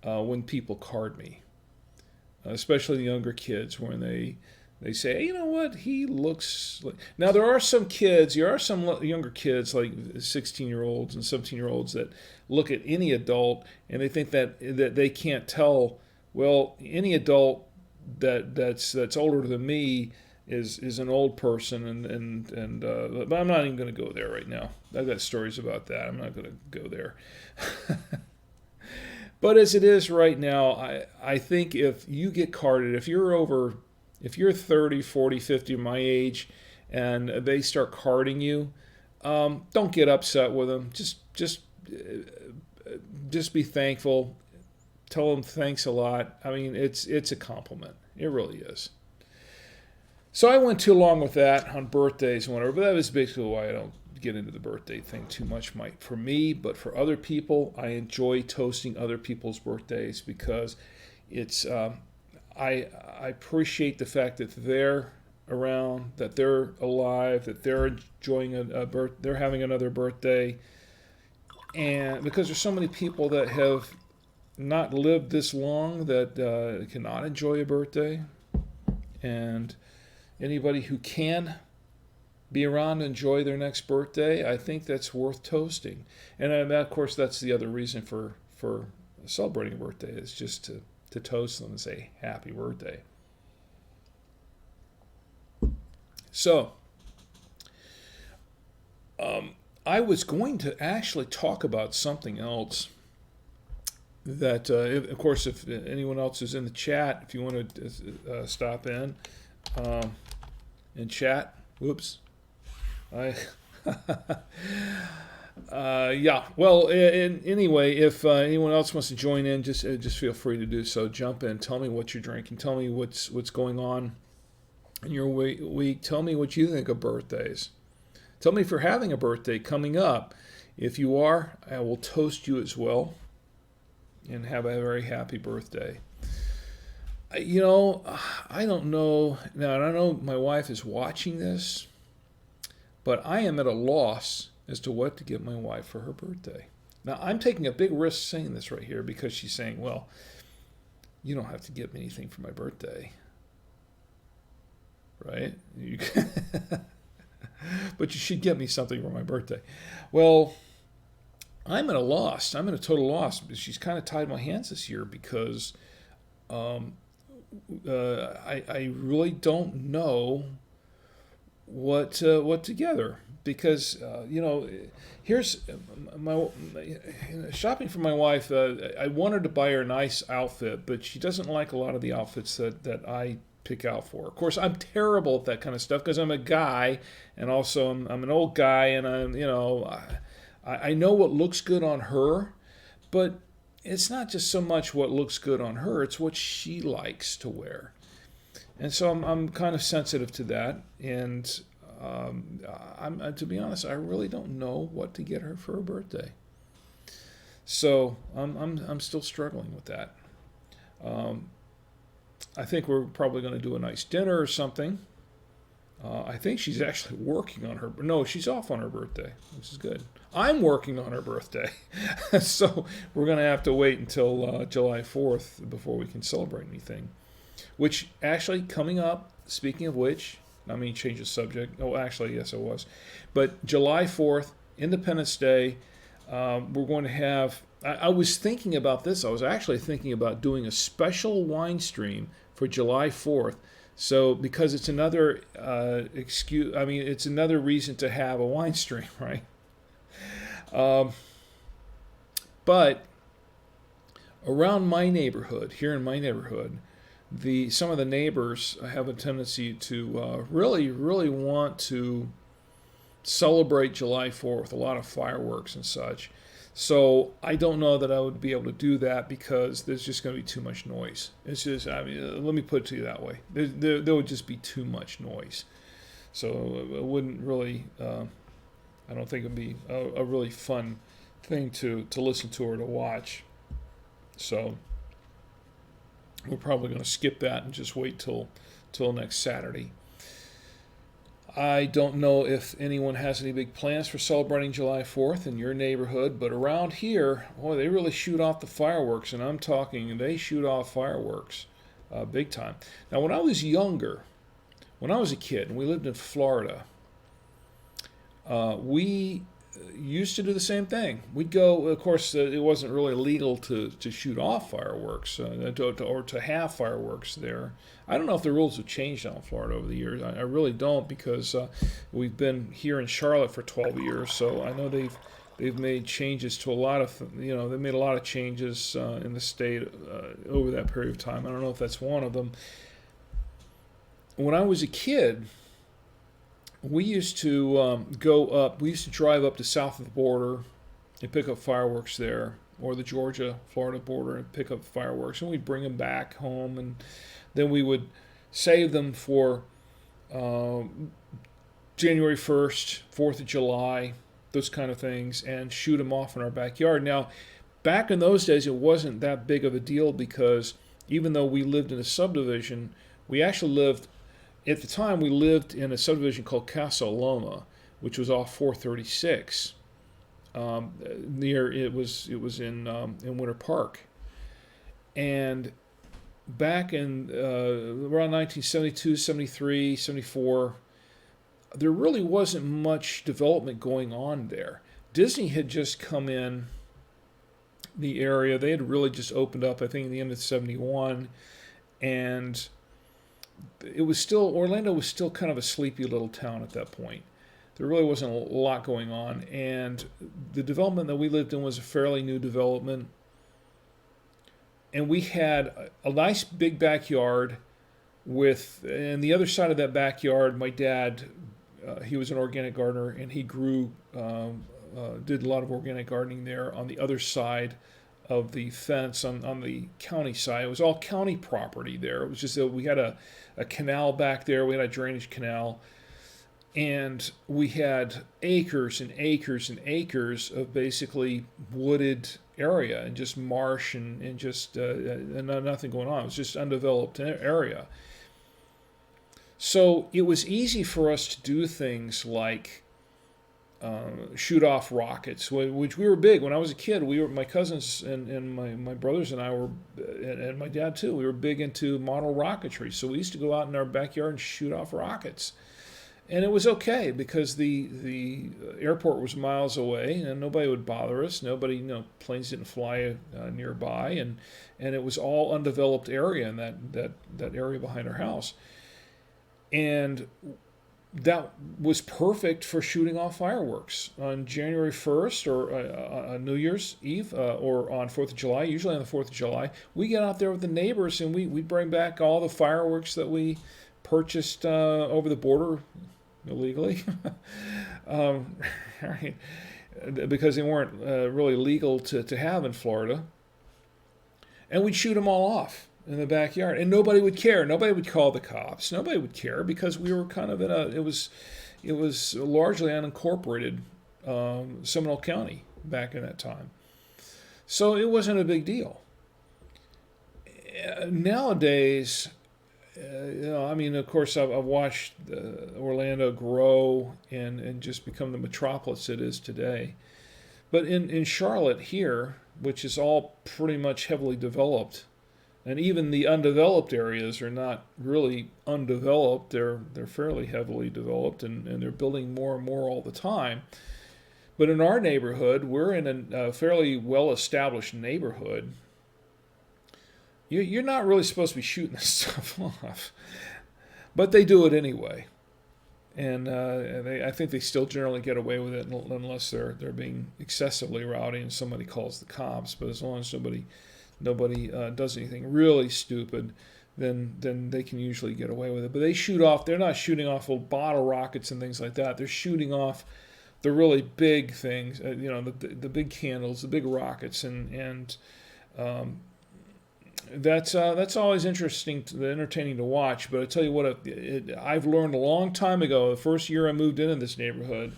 when people card me, especially the younger kids when they say, hey, you know what, he looks like. Now there are some younger kids like 16-year-olds and 17-year-olds that look at any adult and they think that they can't tell. Well, any adult that's older than me is an old person, and but I'm not even going to go there right now. I've got stories about that. I'm not going to go there. But as it is right now, I think if you get carded, if you're 30, 40, 50, my age, and they start carding you, don't get upset with them. Just be thankful. Tell them thanks a lot. I mean, it's a compliment. It really is. So I went too long with that on birthdays and whatever, but that was basically why I don't get into the birthday thing too much for me. But for other people, I enjoy toasting other people's birthdays because it's I appreciate the fact that they're around, that they're alive, that they're enjoying they're having another birthday, and because there's so many people that have not lived this long that cannot enjoy a birthday, and anybody who can be around and enjoy their next birthday, I think that's worth toasting. And of course, that's the other reason for celebrating a birthday is just to toast them and say happy birthday. So, I was going to actually talk about something else that, of course, if anyone else is in the chat, if you want to stop in and chat. Whoops. Yeah. Well, anyway, if anyone else wants to join in, just feel free to do so. Jump in. Tell me what you're drinking. Tell me what's going on in your week. Tell me what you think of birthdays. Tell me if you're having a birthday coming up. If you are, I will toast you as well and have a very happy birthday. You know, I don't know. Now, I know my wife is watching this, but I am at a loss as to what to get my wife for her birthday. Now, I'm taking a big risk saying this right here because she's saying, well, you don't have to get me anything for my birthday. Right? But you should get me something for my birthday. Well, I'm at a loss. I'm at a total loss. She's kind of tied my hands this year because I really don't know what to get her. Because here's my shopping for my wife. I wanted to buy her a nice outfit, but she doesn't like a lot of the outfits that I pick out for. Of course, I'm terrible at that kind of stuff because I'm a guy, and also I'm an old guy, and I know what looks good on her, but it's not just so much what looks good on her; it's what she likes to wear, and so I'm kind of sensitive to that. And to be honest, I really don't know what to get her for her birthday. So I'm still struggling with that. I think we're probably going to do a nice dinner or something. I think she's actually working on her. No, she's off on her birthday, which is good. I'm working on her birthday. So we're going to have to wait until July 4th before we can celebrate anything. Which actually coming up, speaking of which, I mean, change the subject. Oh, actually, yes, I was. But July 4th, Independence Day, we're going to have I was thinking about this. I was actually thinking about doing a special wine stream for July 4th. So because it's another excuse, I mean, it's another reason to have a wine stream, right? Um, but around my neighborhood, here in my neighborhood, the some of the neighbors have a tendency to really want to celebrate July 4th with a lot of fireworks and such. So I don't know that I would be able to do that because there's just going to be too much noise. It's just, I mean, let me put it to you that way. There would just be too much noise. So it wouldn't really, I don't think it'd be a really fun thing to listen to or to watch. So we're probably going to skip that and just wait till next Saturday. I don't know if anyone has any big plans for celebrating July 4th in your neighborhood, but around here, boy, they really shoot off the fireworks, and I'm talking, they shoot off fireworks big time. Now, when I was younger, when I was a kid, and we lived in Florida, we used to do the same thing. We'd go, of course, it wasn't really legal to shoot off fireworks or to have fireworks there. I don't know if the rules have changed out in Florida over the years. I really don't because we've been here in Charlotte for 12 years, so I know they've made changes to a lot of, they made a lot of changes in the state over that period of time. I don't know if that's one of them. When I was a kid, we used to we used to drive up to south of the border and pick up fireworks there, or the Georgia-Florida border and pick up fireworks, and we'd bring them back home, and then we would save them for January 1st, 4th of July, those kind of things, and shoot them off in our backyard. Now, back in those days, it wasn't that big of a deal because even though we lived in a subdivision, at the time, we lived in a subdivision called Casa Loma, which was off 436. It was in Winter Park, and back in around 1972, 73, 74, there really wasn't much development going on there. Disney had just come in the area. They had really just opened up, I think, in the end of 71, and Orlando was still kind of a sleepy little town at that point. There really wasn't a lot going on, and the development that we lived in was a fairly new development. And we had a nice big backyard and the other side of that backyard, my dad, he was an organic gardener, and he did a lot of organic gardening there on the other side of the fence on the county side. It was all county property there. It was just that we had a canal back there. We had a drainage canal. And we had acres and acres and acres of basically wooded area and just marsh and just and nothing going on. It was just undeveloped area. So it was easy for us to do things like shoot off rockets, which we were big. When I was a kid, my cousins and my brothers and I were, and my dad too, we were big into model rocketry. So we used to go out in our backyard and shoot off rockets. And it was okay because the airport was miles away and nobody would bother us. Nobody, planes didn't fly nearby, and it was all undeveloped area in that area behind our house. And that was perfect for shooting off fireworks on January 1st or on New Year's Eve or on 4th of July. Usually on the 4th of July, we get out there with the neighbors and we bring back all the fireworks that we purchased over the border illegally, right? Because they weren't really legal to have in Florida. And we'd shoot them all off in the backyard, and nobody would care. Nobody would call the cops. Nobody would care because we were kind of it was largely unincorporated Seminole County back in that time. So it wasn't a big deal. Nowadays, of course, I've watched Orlando grow and just become the metropolis it is today. But in Charlotte here, which is all pretty much heavily developed, and even the undeveloped areas are not really undeveloped. They're fairly heavily developed, and they're building more and more all the time. But in our neighborhood, we're in a fairly well-established neighborhood. You're not really supposed to be shooting this stuff off, but they do it anyway. And I think they still generally get away with it unless they're being excessively rowdy and somebody calls the cops. But as long as nobody does anything really stupid, then they can usually get away with it. But they shoot off. They're not shooting off little bottle rockets and things like that. They're shooting off the really big things. The big candles, the big rockets, and that's always entertaining to watch. But I tell you what, I've learned a long time ago, the first year I moved into this neighborhood,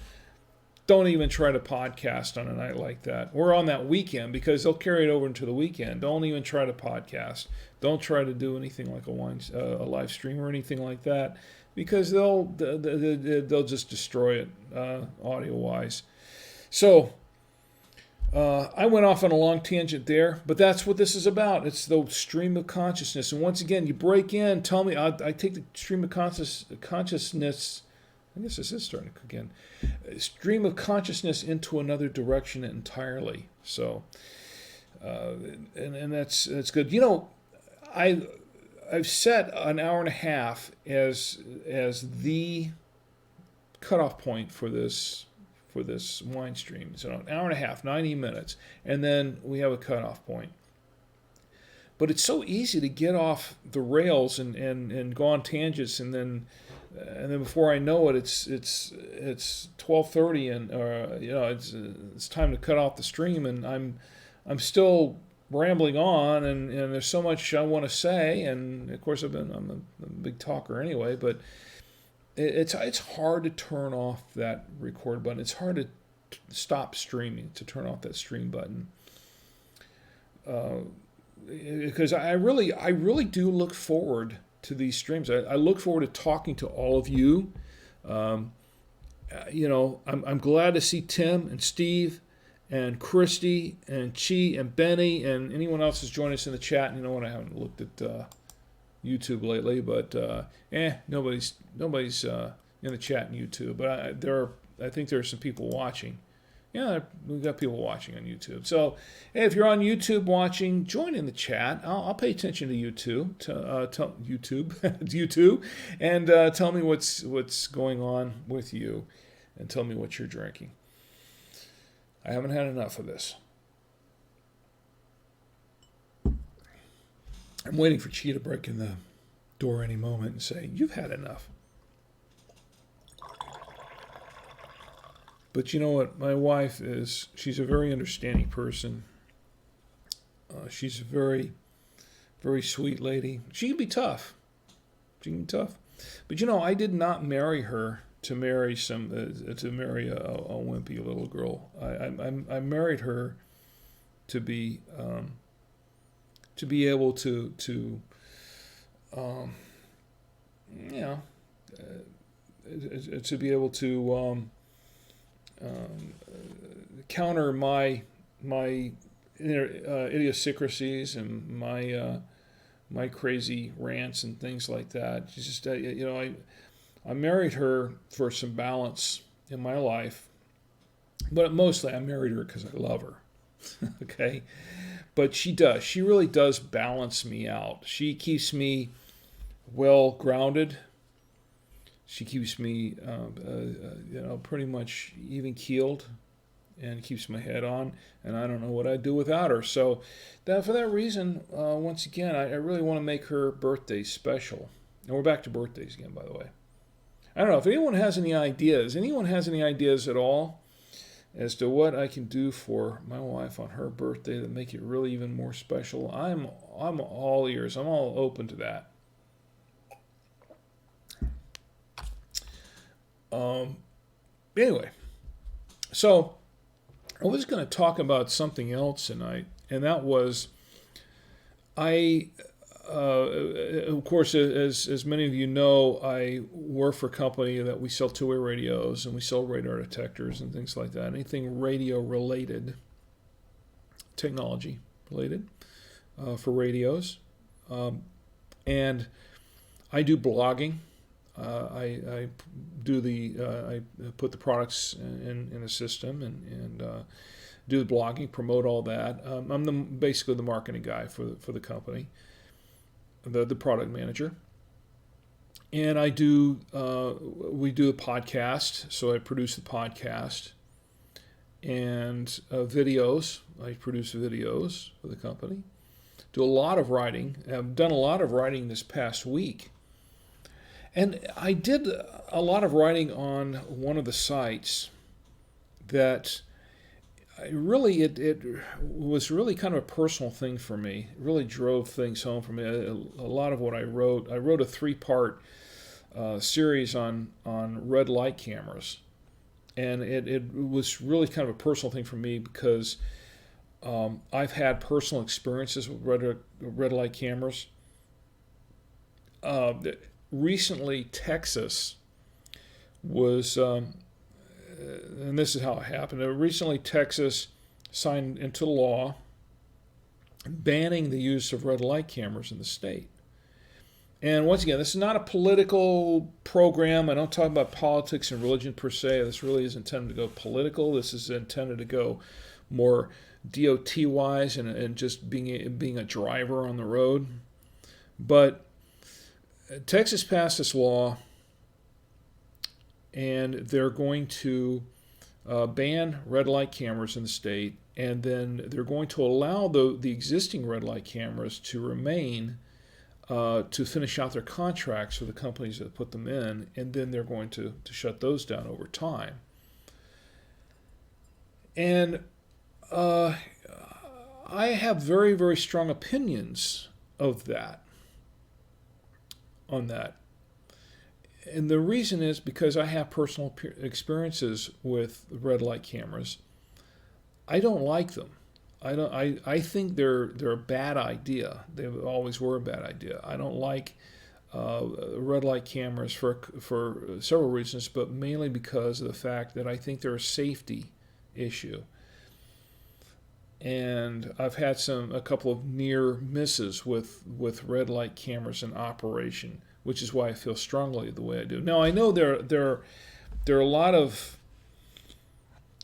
don't even try to podcast on a night like that, or on that weekend, because they'll carry it over into the weekend. Don't even try to podcast. Don't try to do anything like a live stream or anything like that, because they'll just destroy it audio wise. So. I went off on a long tangent there, but that's what this is about. It's the stream of consciousness. And once again, you break in, tell me, I take the stream of consciousness, I guess this is starting to again, stream of consciousness into another direction entirely. So, and that's good. I've set an hour and a half as the cutoff point for this wine stream. So an hour and a half, 90 minutes, and then we have a cutoff point. But it's so easy to get off the rails and go on tangents, and then before I know it, it's 12:30, and it's time to cut off the stream, and I'm still rambling on, and there's so much I want to say, and of course I'm a big talker anyway, but. It's hard to turn off that record button. It's hard to stop streaming, to turn off that stream button, because I really do look forward to these streams. I look forward to talking to all of you. I'm glad to see Tim and Steve and Christy and Chi and Benny and anyone else who's joined us in the chat. And I haven't looked at YouTube lately, but nobody's in the chat in YouTube. But I think there are some people watching. Yeah, we've got people watching on YouTube. So, hey, if you're on YouTube watching, join in the chat. I'll pay attention to YouTube, YouTube, and tell me what's going on with you, and tell me what you're drinking. I haven't had enough of this. I'm waiting for Chi to break in the door any moment and say, "You've had enough." But you know what? My wife she's a very understanding person. She's a very, very sweet lady. She can be tough. But I did not marry her to marry a wimpy little girl. I married her to be able to be able to counter my idiosyncrasies and my crazy rants and things like that. She's just I married her for some balance in my life, but mostly I married her because I love her. Okay. But she really does balance me out. She keeps me well grounded. She keeps me, pretty much even keeled, and keeps my head on. And I don't know what I'd do without her. So, for that reason, once again, I really want to make her birthday special. And we're back to birthdays again, by the way. I don't know if anyone has any ideas. Anyone has any ideas at all as to what I can do for my wife on her birthday that make it really even more special? I'm all ears. I'm all open to that. Anyway, so I was going to talk about something else tonight, and that was of course, as many of you know, I work for a company that we sell two-way radios, and we sell radar detectors and things like that. Anything radio-related, technology-related for radios. And I do blogging. I do I put the products in the system and do the blogging, promote all that. I'm basically the marketing guy for the company, the product manager. And I do we do a podcast, so I produce the podcast and videos. I produce videos for the company. Do a lot of writing. I've done a lot of writing this past week. And I did a lot of writing on one of the sites that it was really kind of a personal thing for me. It really drove things home for me. A lot of what I wrote a 3-part series on red light cameras. And it was really kind of a personal thing for me because I've had personal experiences with red light cameras. Recently, Texas was, and this is how it happened. Recently, Texas signed into law banning the use of red light cameras in the state. And once again, this is not a political program. I don't talk about politics and religion per se. This really is intended to go political. This is intended to go more DOT-wise and just being a driver on the road. But Texas passed this law, and they're going to ban red light cameras in the state, and then they're going to allow the existing red light cameras to remain to finish out their contracts for the companies that put them in, and then they're going to shut those down over time. And I have very, very strong opinions of that. On that. And the reason is because I have personal experiences with red light cameras. I don't like them. I think they're a bad idea. They always were a bad idea. I don't like red light cameras for several reasons, but mainly because of the fact that I think they're a safety issue. And I've had a couple of near misses with red light cameras in operation, which is why I feel strongly the way I do. Now I know there are a lot of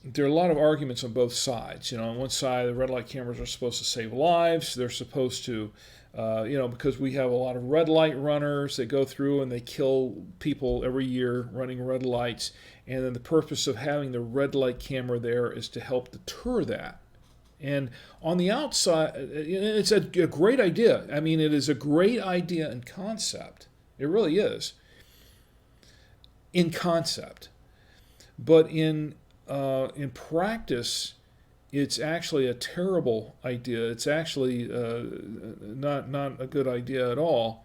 arguments on both sides. On one side, the red light cameras are supposed to save lives. They're supposed to, because we have a lot of red light runners that go through and they kill people every year running red lights. And then the purpose of having the red light camera there is to help deter that. And on the outside, it's a great idea. I mean, it is a great idea in concept. It really is. In concept. But in practice, it's actually a terrible idea. It's actually not a good idea at all.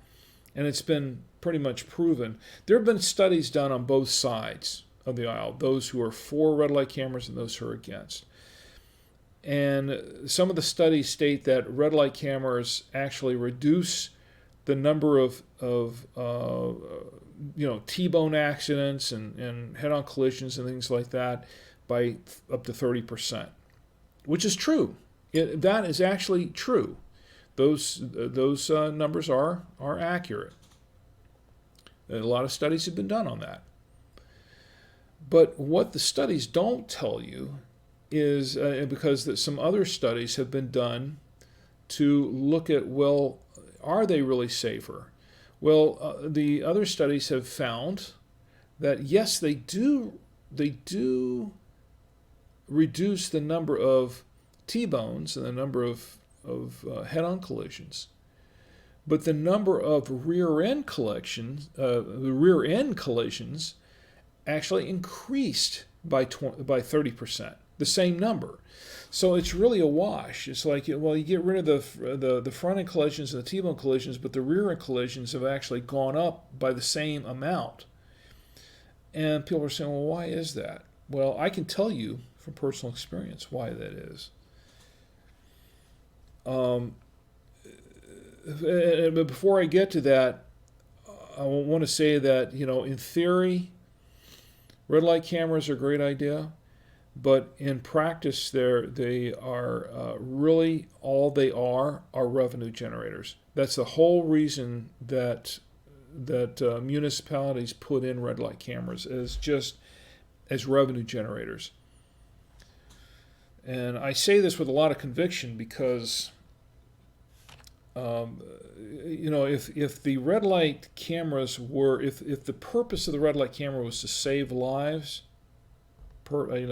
And it's been pretty much proven. There have been studies done on both sides of the aisle, those who are for red light cameras and those who are against. And some of the studies state that red light cameras actually reduce the number of T-bone accidents and head-on collisions and things like that by up to 30%, which is true. That is actually true. Those numbers are accurate. A lot of studies have been done on that. But what the studies don't tell you is because some other studies have been done to look at, well, are they really safer? Well, the other studies have found that yes, they do reduce the number of T-bones and the number of head-on collisions, but the number of rear-end collisions actually increased by 30%. The same number. So it's really a wash. It's like, well, you get rid of the front-end collisions and the T-bone collisions, but the rear-end collisions have actually gone up by the same amount. And people are saying, well, why is that? Well, I can tell you from personal experience why that is. But before I get to that, I want to say that, in theory, red light cameras are a great idea. But in practice, they are really all they are revenue generators. That's the whole reason that municipalities put in red light cameras as revenue generators. And I say this with a lot of conviction because, if the red light cameras were, if the purpose of the red light camera was to save lives,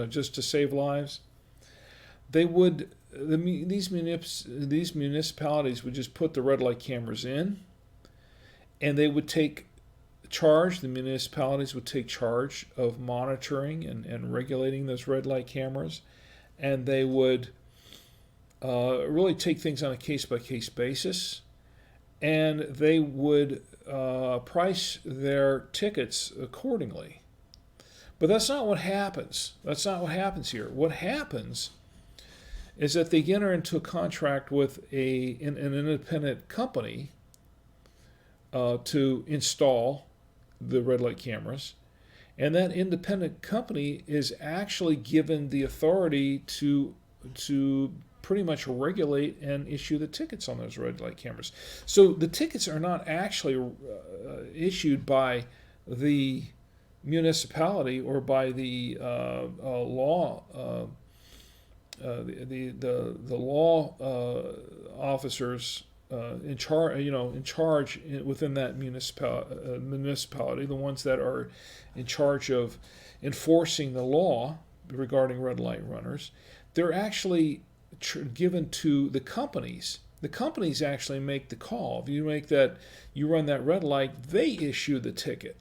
just to save lives, they would, these municipalities would just put the red light cameras in, and they would take charge, the municipalities would take charge of monitoring and regulating those red light cameras, and they would really take things on a case-by-case basis, and they would price their tickets accordingly. But that's not what happens. That's not what happens here. What happens is that they enter into a contract with an independent company to install the red light cameras, and that independent company is actually given the authority to pretty much regulate and issue the tickets on those red light cameras. So the tickets are not actually issued by the municipality or by the law the law officers in charge within that municipality, the ones that are in charge of enforcing the law regarding red light runners. They're actually given to the companies. The companies actually make the call. If you run that red light, they issue the ticket.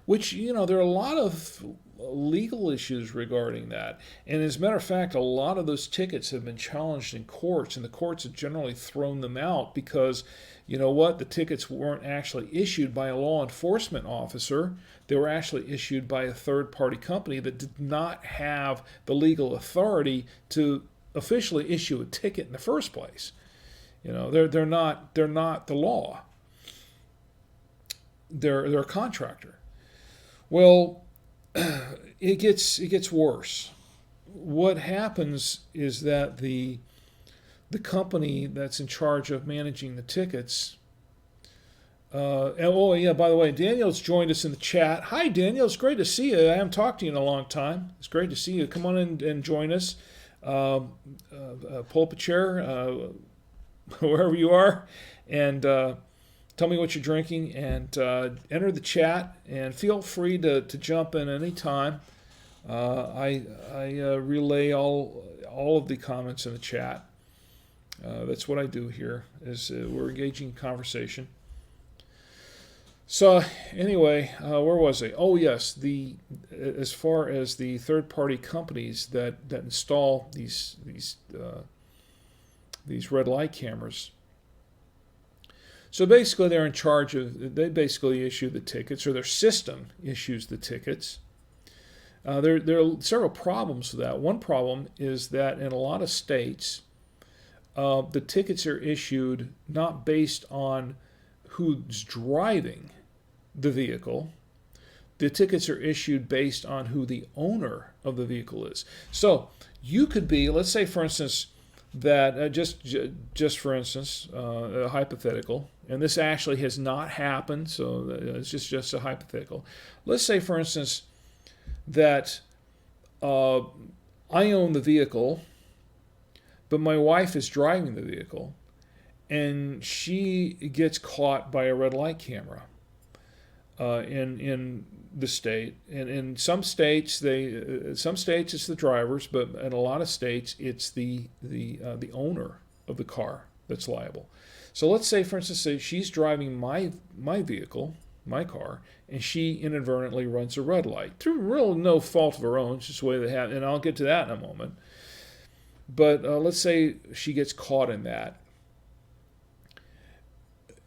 Which, there are a lot of legal issues regarding that. And as a matter of fact, a lot of those tickets have been challenged in courts, and the courts have generally thrown them out because, the tickets weren't actually issued by a law enforcement officer. They were actually issued by a third-party company that did not have the legal authority to officially issue a ticket in the first place. They're not the law. They're a contractor. Well, it gets worse. What happens is that the company that's in charge of managing the tickets. By the way, Daniel's joined us in the chat. Hi, Daniel. It's great to see you. I haven't talked to you in a long time. It's great to see you. Come on in and join us. Pull up a chair, wherever you are, and tell me what you're drinking, and enter the chat, and feel free to jump in any time. I relay all of the comments in the chat. That's what I do here, is we're engaging in conversation. So anyway, where was I? Oh yes, as far as the third-party companies that install these red light cameras. So basically, they're in charge of. They basically issue the tickets, or their system issues the tickets. There are several problems with that. One problem is that in a lot of states, the tickets are issued not based on who's driving the vehicle. The tickets are issued based on who the owner of the vehicle is. So you could be, let's say, for instance, that just for instance, a hypothetical, and this actually has not happened, so it's just a hypothetical. Let's say, for instance, that I own the vehicle, but my wife is driving the vehicle, and she gets caught by a red light camera in the state. And in some states, it's the drivers, but in a lot of states, it's the owner of the car that's liable. So let's say, for instance, she's driving my vehicle, my car, and she inadvertently runs a red light through real no fault of her own. It's just the way they have, and I'll get to that in a moment. But let's say she gets caught in that,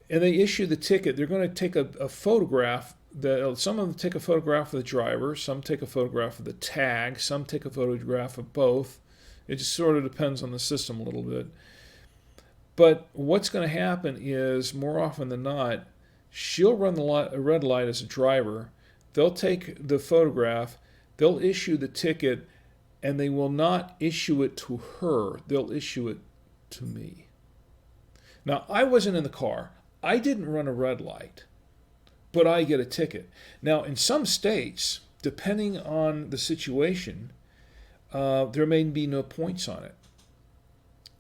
and they issue the ticket. They're going to take a photograph. Some of them take a photograph of the driver, some take a photograph of the tag, some take a photograph of both. It just sort of depends on the system a little bit. But what's going to happen is, more often than not, she'll run a red light as a driver. They'll take the photograph, they'll issue the ticket, and they will not issue it to her. They'll issue it to me. Now, I wasn't in the car. I didn't run a red light. but I get a ticket. Now, in some states, depending on the situation, there may be no points on it.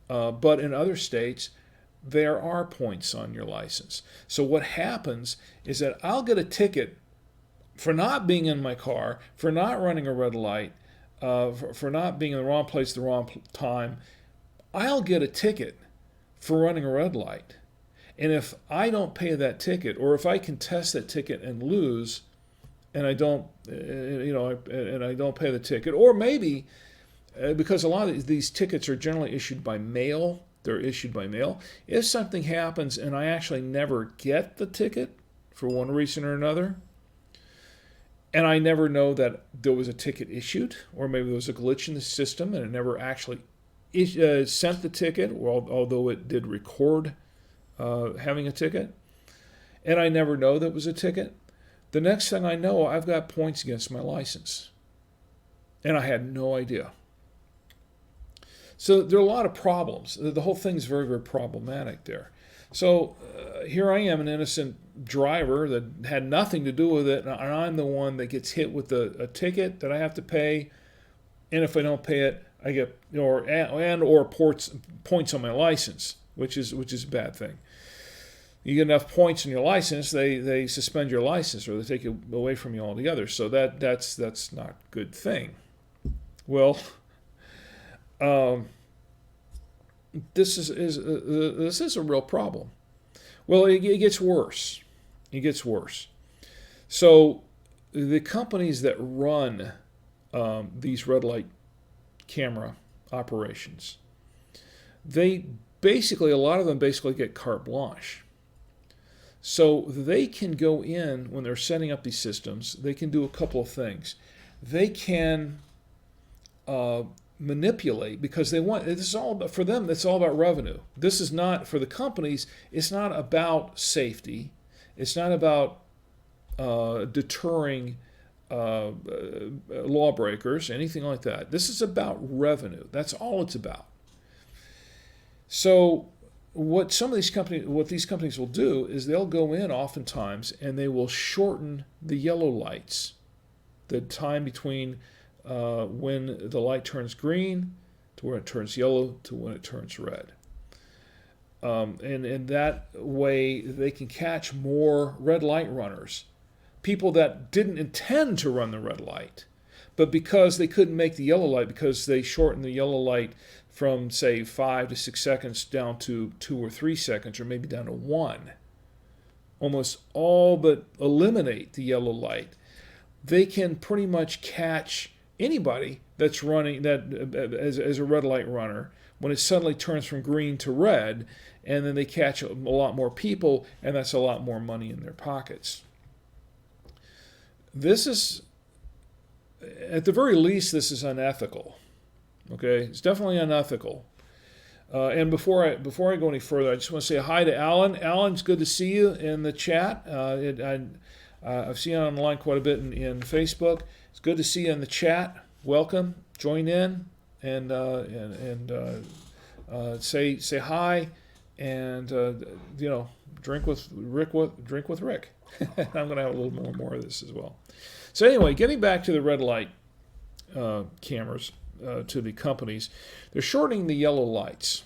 But in other states, there are points on your license. So what happens is that I'll get a ticket for not being in my car, for not running a red light, for not being in the wrong place at the wrong time. I'll get a ticket for running a red light. And if I don't pay that ticket, or if I contest that ticket and lose, and I don't, and I don't pay the ticket, or maybe because a lot of these tickets are generally issued by mail, they're issued by mail. If something happens and I actually never get the ticket for one reason or another, and I never know that there was a ticket issued, or maybe there was a glitch in the system and it never actually sent the ticket, although it did record having a ticket, and I never know that it was a ticket, the next thing I know, I've got points against my license. And I had no idea. So there are a lot of problems. The whole thing's very, very problematic there. So here I am, an innocent driver that had nothing to do with it, and I'm the one that gets hit with a ticket that I have to pay. And if I don't pay it, I get or points on my license, which is a bad thing. You get enough points on your license, they suspend your license, or they take it away from you altogether. So that's not a good thing. Well, this is a real problem. Well, it gets worse. It gets worse. So the companies that run these red light camera operations, a lot of them basically get carte blanche. So they can go in when they're setting up these systems. They can do a couple of things. They can manipulate, because they want, this is all about, for them, it's all about revenue. This is not, for the companies, it's not about safety. It's not about deterring lawbreakers, anything like that. This is about revenue. That's all it's about. So what these companies will do is they'll go in oftentimes and they will shorten the yellow lights, the time between when the light turns green to when it turns yellow to when it turns red. And in that way, they can catch more red light runners, people that didn't intend to run the red light, but because they couldn't make the yellow light, because they shortened the yellow light from, say, 5 to 6 seconds down to 2 or 3 seconds, or maybe down to 1, almost all but eliminate the yellow light, they can pretty much catch anybody that's running that as a red light runner when it suddenly turns from green to red, and then they catch a lot more people, and that's a lot more money in their pockets. This is, at the very least, this is unethical. Okay, it's definitely unethical. And before I go any further, I just want to say hi to Alan. Alan, it's good to see you in the chat. I've seen you online quite a bit in Facebook. It's good to see you in the chat. Welcome, join in, and say hi, and drink with Rick. I'm going to have a little more of this as well. So anyway, getting back to the red light cameras. To the companies, they're shortening the yellow lights.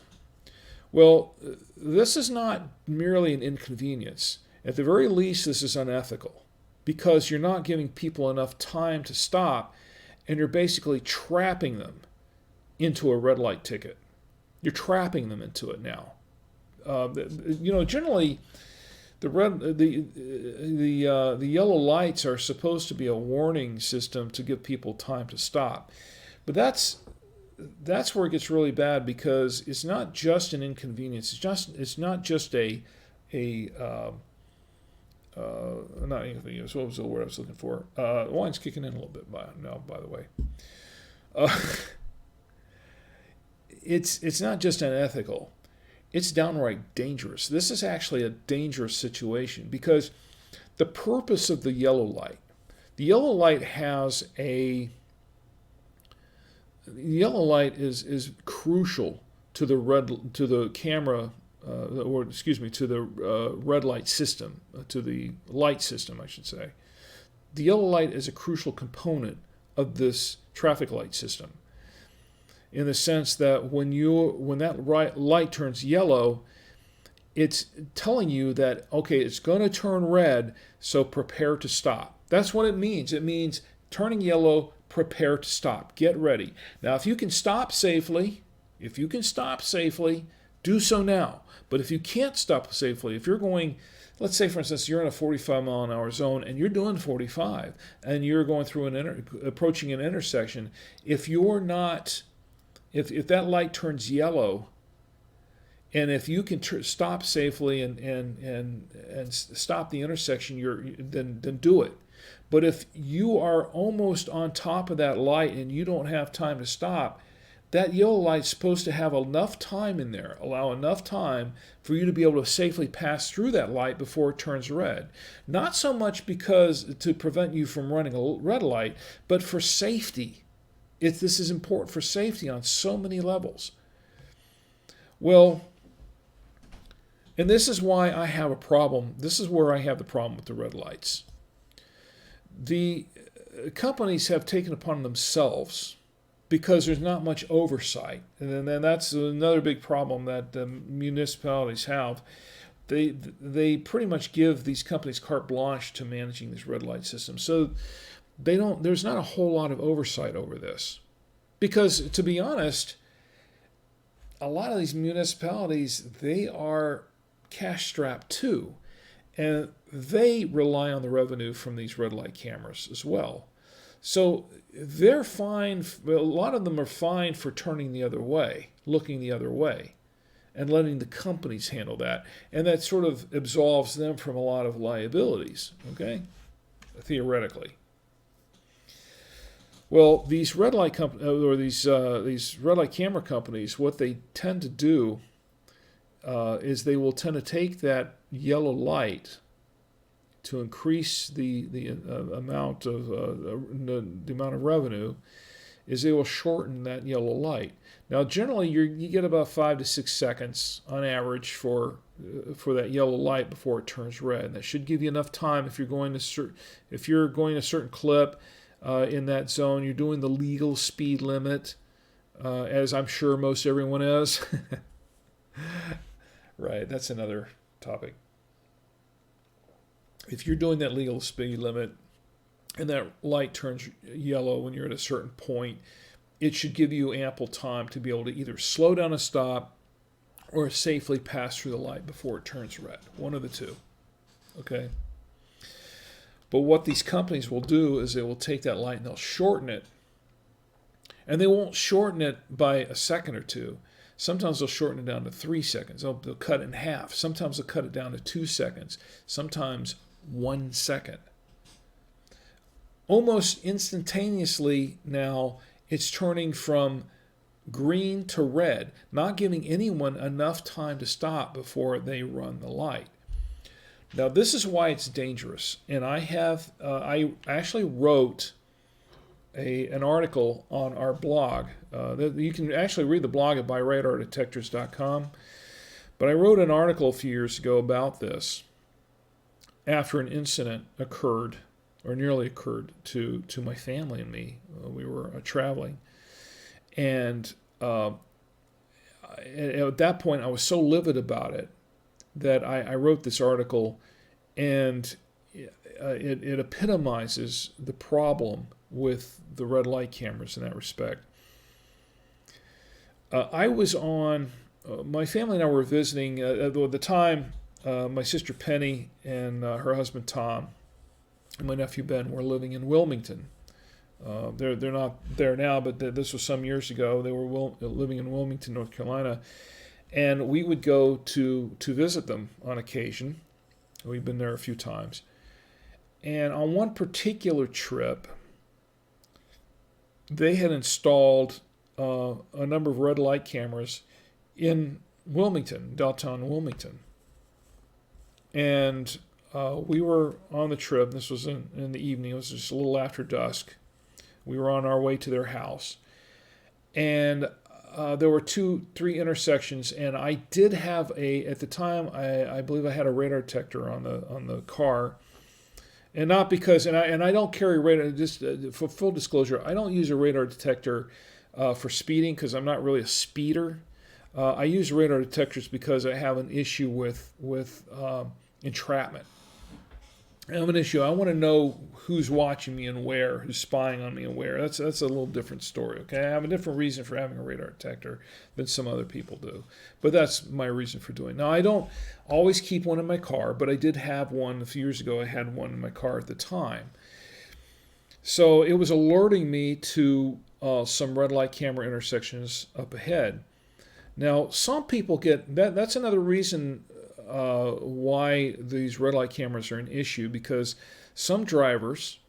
Well, this is not merely an inconvenience. At the very least, this is unethical, because you're not giving people enough time to stop, and you're basically trapping them into a red light ticket. You're trapping them into it now. Generally, the yellow lights are supposed to be a warning system to give people time to stop. But that's where it gets really bad, because it's not just an inconvenience. It's not just not inconvenience. What was the word I was looking for? The wine's kicking in a little bit by the way. It's not just unethical. It's downright dangerous. This is actually a dangerous situation, because the purpose of the yellow light is crucial to the camera or excuse me, to the red light system, to the light system, I should say. The yellow light is a crucial component of this traffic light system, in the sense that when that light turns yellow, it's telling you that, okay, it's going to turn red, so prepare to stop. That's what it means. It means turning yellow, prepare to stop. Get ready. Now, if you can stop safely, do so now. But if you can't stop safely, if you're going, let's say, for instance, you're in a 45 mile an hour zone and you're doing 45 and you're going through approaching an intersection, if you're not, if that light turns yellow, and if you can stop safely and stop the intersection, then do it. But if you are almost on top of that light and you don't have time to stop, that yellow light's supposed to have enough time in there, allow enough time for you to be able to safely pass through that light before it turns red. Not so much because to prevent you from running a red light, but for safety. This is important for safety on so many levels. Well, and this is why I have a problem. This is where I have the problem with the red lights. The companies have taken upon themselves, because there's not much oversight, and then that's another big problem that the municipalities have. They pretty much give these companies carte blanche to managing these red light systems. So there's not a whole lot of oversight over this, because to be honest, a lot of these municipalities, they are cash strapped too, and they rely on the revenue from these red light cameras as well. So they're fine. A lot of them are fine for turning the other way, looking the other way, and letting the companies handle that. And that sort of absolves them from a lot of liabilities, okay, theoretically. Well, these red light these red light camera companies, what they tend to do is they will tend to take that yellow light to increase the amount of revenue, is they will shorten that yellow light. Now, generally, you get about 5 to 6 seconds on average for that yellow light before it turns red. And that should give you enough time if you're going a certain clip in that zone. You're doing the legal speed limit, as I'm sure most everyone is. Right, that's another topic. If you're doing that legal speed limit and that light turns yellow when you're at a certain point, it should give you ample time to be able to either slow down and stop or safely pass through the light before it turns red. One of the two. Okay? But what these companies will do is they will take that light and they'll shorten it. And they won't shorten it by a second or two. Sometimes they'll shorten it down to 3 seconds. They'll cut it in half. Sometimes they'll cut it down to 2 seconds. Sometimes 1 second. Almost instantaneously now, it's turning from green to red, not giving anyone enough time to stop before they run the light. Now, this is why it's dangerous. And I actually wrote an article on our blog. You can actually read the blog at byradardetectors.com. But I wrote an article a few years ago about this after an incident occurred, or nearly occurred, to my family and me. We were traveling. And at that point, I was so livid about it that I wrote this article, and it epitomizes the problem with the red light cameras in that respect. I was on, my family and I were visiting, at the time, my sister Penny and her husband Tom and my nephew Ben were living in Wilmington. They're not there now, but this was some years ago. They were living in Wilmington, North Carolina, and we would go to visit them on occasion. We've been there a few times. And on one particular trip, they had installed a number of red light cameras in Wilmington, downtown Wilmington. And we were on the trip. This was in the evening. It was just a little after dusk. We were on our way to their house. And there were 3 intersections, and I did have at the time, I believe I had a radar detector on the car. And not because, and I don't carry radar, just for full disclosure, I don't use a radar detector for speeding because I'm not really a speeder. I use radar detectors because I have an issue with entrapment. I have an issue. I want to know who's watching me and where, who's spying on me and where. That's a little different story, okay? I have a different reason for having a radar detector than some other people do. But that's my reason for doing it. Now, I don't always keep one in my car, but I did have one a few years ago. I had one in my car at the time. So it was alerting me to some red light camera intersections up ahead. Now, some people get, that's another reason why these red light cameras are an issue, because some drivers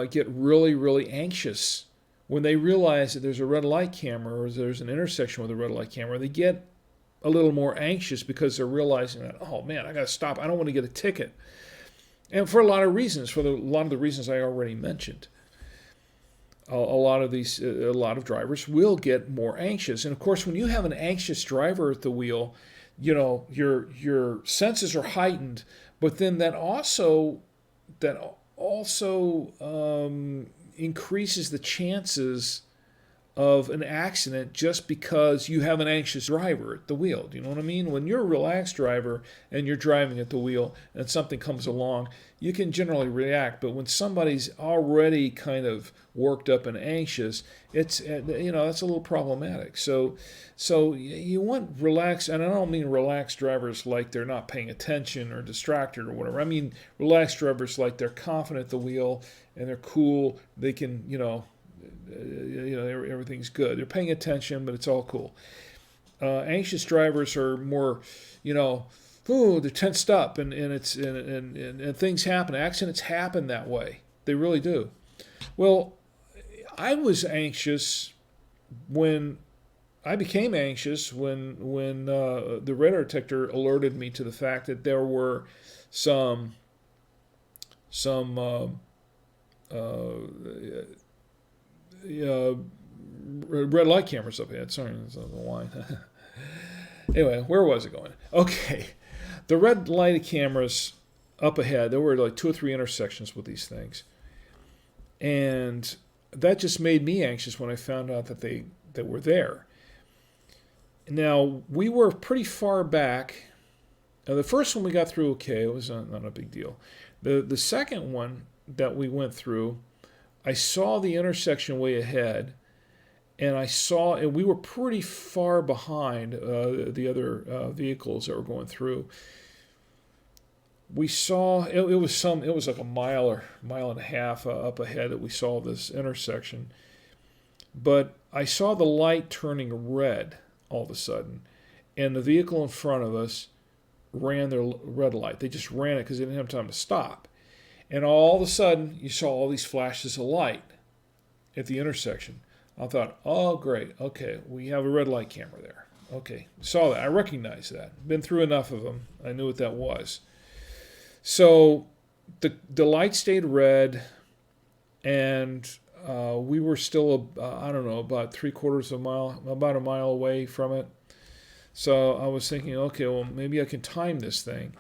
get really, really anxious when they realize that there's a red light camera or there's an intersection with a red light camera. They get a little more anxious because they're realizing that, oh man, I got to stop. I don't want to get a ticket. And for a lot of reasons, a lot of the reasons I already mentioned. A lot of drivers will get more anxious. And of course, when you have an anxious driver at the wheel, your senses are heightened, but then that also increases the chances of an accident just because you have an anxious driver at the wheel. Do you know what I mean? When you're a relaxed driver and you're driving at the wheel and something comes along, you can generally react. But when somebody's already kind of worked up and anxious, it's that's a little problematic. So you want relaxed, and I don't mean relaxed drivers like they're not paying attention or distracted or whatever. I mean relaxed drivers like they're confident at the wheel and they're cool. They can everything's good. They're paying attention, but it's all cool. Anxious drivers are more, they're tensed up, and things happen. Accidents happen that way. They really do. Well, I was anxious when I became anxious when the radar detector alerted me to the fact that there were some red light cameras up ahead. Sorry, that's a line. Anyway, where was it going? Okay, the red light cameras up ahead. There were like 2 or 3 intersections with these things, and that just made me anxious when I found out that were there. Now we were pretty far back. Now, the first one we got through okay. It was not a big deal. The second one that we went through, I saw the intersection way ahead, and we were pretty far behind the other vehicles that were going through. We saw it was like a mile and a half up ahead that we saw this intersection, but I saw the light turning red all of a sudden, and the vehicle in front of us ran their red light. They just ran it because they didn't have time to stop. And all of a sudden, you saw all these flashes of light at the intersection. I thought, oh, great. Okay, we have a red light camera there. Okay, saw that. I recognized that. Been through enough of them. I knew what that was. So the light stayed red, and we were still, about 3/4 of a mile, about a mile away from it. So I was thinking, okay, well, maybe I can time this thing.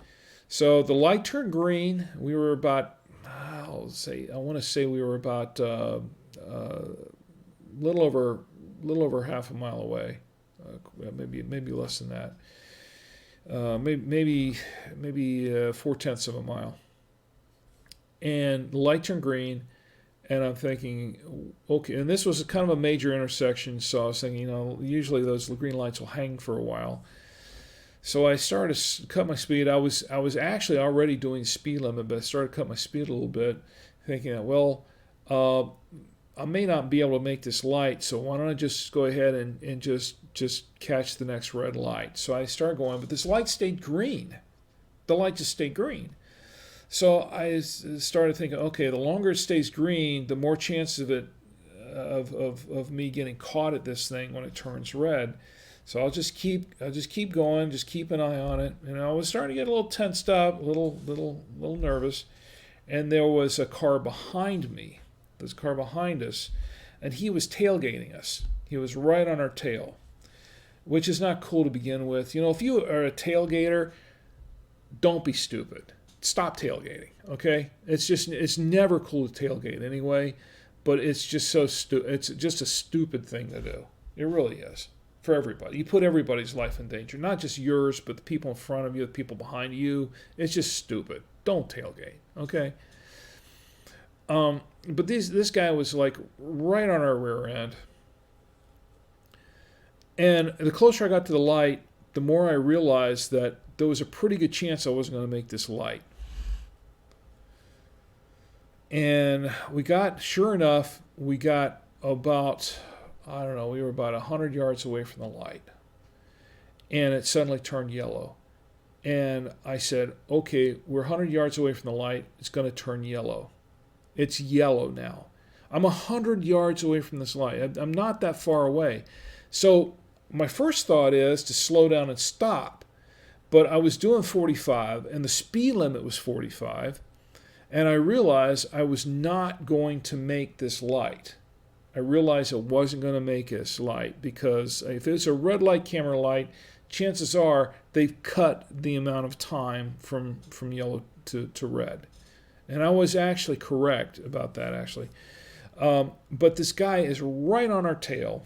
So the light turned green. We were about, I want to say we were about little over half a mile away, maybe less than that. Maybe 4/10 of a mile. And the light turned green, and I'm thinking, okay. And this was kind of a major intersection, so I was thinking, usually those green lights will hang for a while. So I started to cut my speed. I was actually already doing speed limit, but I started to cut my speed a little bit, thinking that, well, I may not be able to make this light, so why don't I just go ahead and just catch the next red light. So I started going, but this light stayed green. The light just stayed green. So I started thinking, okay, the longer it stays green, the more chances of me getting caught at this thing when it turns red. So I'll just keep going, just keep an eye on it. And I was starting to get a little tensed up, a little nervous. And there was a car behind me. There's a car behind us, and he was tailgating us. He was right on our tail, which is not cool to begin with. You know, if you are a tailgater, don't be stupid. Stop tailgating, okay? It's never cool to tailgate anyway, but it's just it's just a stupid thing to do. It really is. For everybody. You put everybody's life in danger, not just yours, but the people in front of you, the people behind you. It's just stupid. Don't tailgate, okay? But this guy was like right on our rear end. And the closer I got to the light, the more I realized that there was a pretty good chance I wasn't going to make this light. And sure enough, we got about, I don't know, we were about 100 yards away from the light. And it suddenly turned yellow. And I said, okay, we're 100 yards away from the light. It's going to turn yellow. It's yellow now. I'm 100 yards away from this light. I'm not that far away. So my first thought is to slow down and stop. But I was doing 45, and the speed limit was 45. And I realized I was not going to make this light. I realized I wasn't going to make this light because if it's a red light camera light, chances are they've cut the amount of time from yellow to red. And I was actually correct about that, actually. But this guy is right on our tail.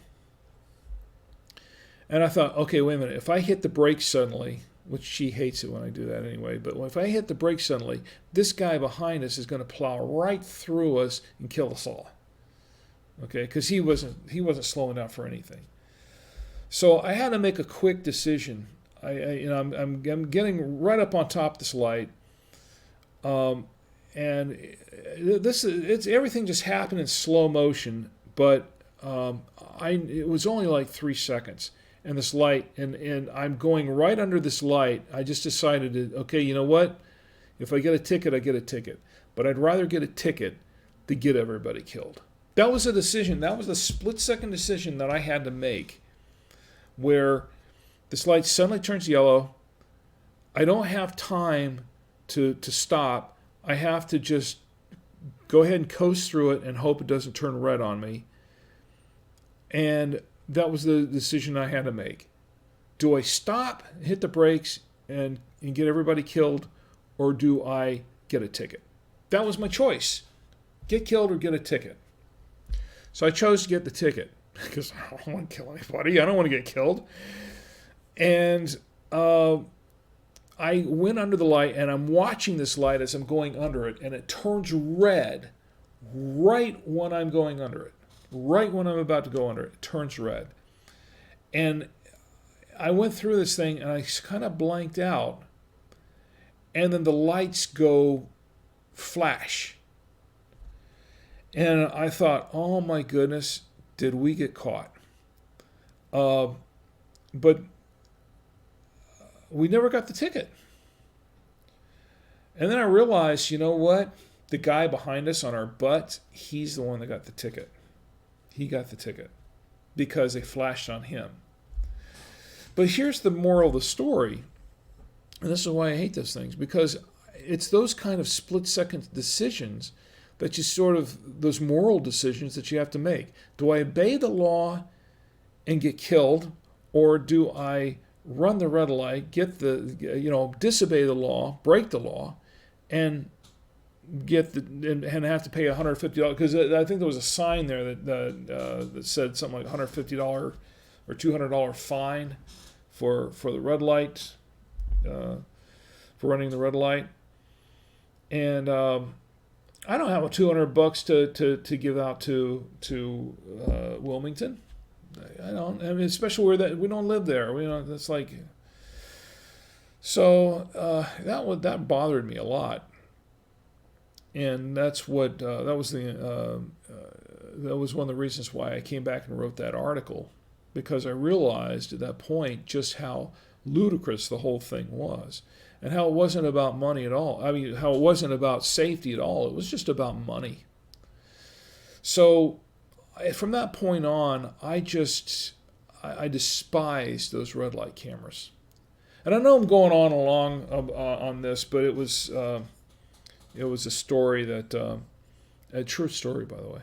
And I thought, okay, wait a minute. If I hit the brakes suddenly, which she hates it when I do that anyway, but if I hit the brakes suddenly, this guy behind us is going to plow right through us and kill us all. Okay, because he wasn't slowing down for anything. So I had to make a quick decision. I'm getting right up on top of this light, and it's everything just happened in slow motion. But it was only like 3 seconds, and this light, and I'm going right under this light. I just decided okay, you know what? If I get a ticket, I get a ticket. But I'd rather get a ticket than get everybody killed. That was a decision. That was a split-second decision that I had to make, where this light suddenly turns yellow. I don't have time to stop. I have to just go ahead and coast through it and hope it doesn't turn red on me. And that was the decision I had to make. Do I stop, hit the brakes, and get everybody killed, or do I get a ticket? That was my choice. Get killed or get a ticket. So I chose to get the ticket because I don't want to kill anybody. I don't want to get killed. And I went under the light, and I'm watching this light as I'm going under it, and it turns red right when I'm going under it. Right when I'm about to go under it, it turns red. And I went through this thing, and I kind of blanked out. And then the lights go flash. And I thought, oh my goodness, did we get caught? But we never got the ticket. And then I realized, you know what? The guy behind us on our butt, he's the one that got the ticket. He got the ticket because they flashed on him. But here's the moral of the story. And this is why I hate those things, because it's those kind of split-second decisions that you those moral decisions that you have to make. Do I obey the law and get killed, or do I run the red light, disobey the law, break the law, and and have to pay $150? Because I think there was a sign there that said something like $150 or $200 fine for the red light, for running the red light, and I don't have $200 to give out to Wilmington. I don't. I mean, especially where we don't live there. That's like. So that bothered me a lot, and that's what that was one of the reasons why I came back and wrote that article, because I realized at that point just how ludicrous the whole thing was. And how it wasn't about money at all. I mean, how it wasn't about safety at all. It was just about money. So from that point on, I despised those red light cameras. And I know I'm going on this, but it was a story that, a true story, by the way,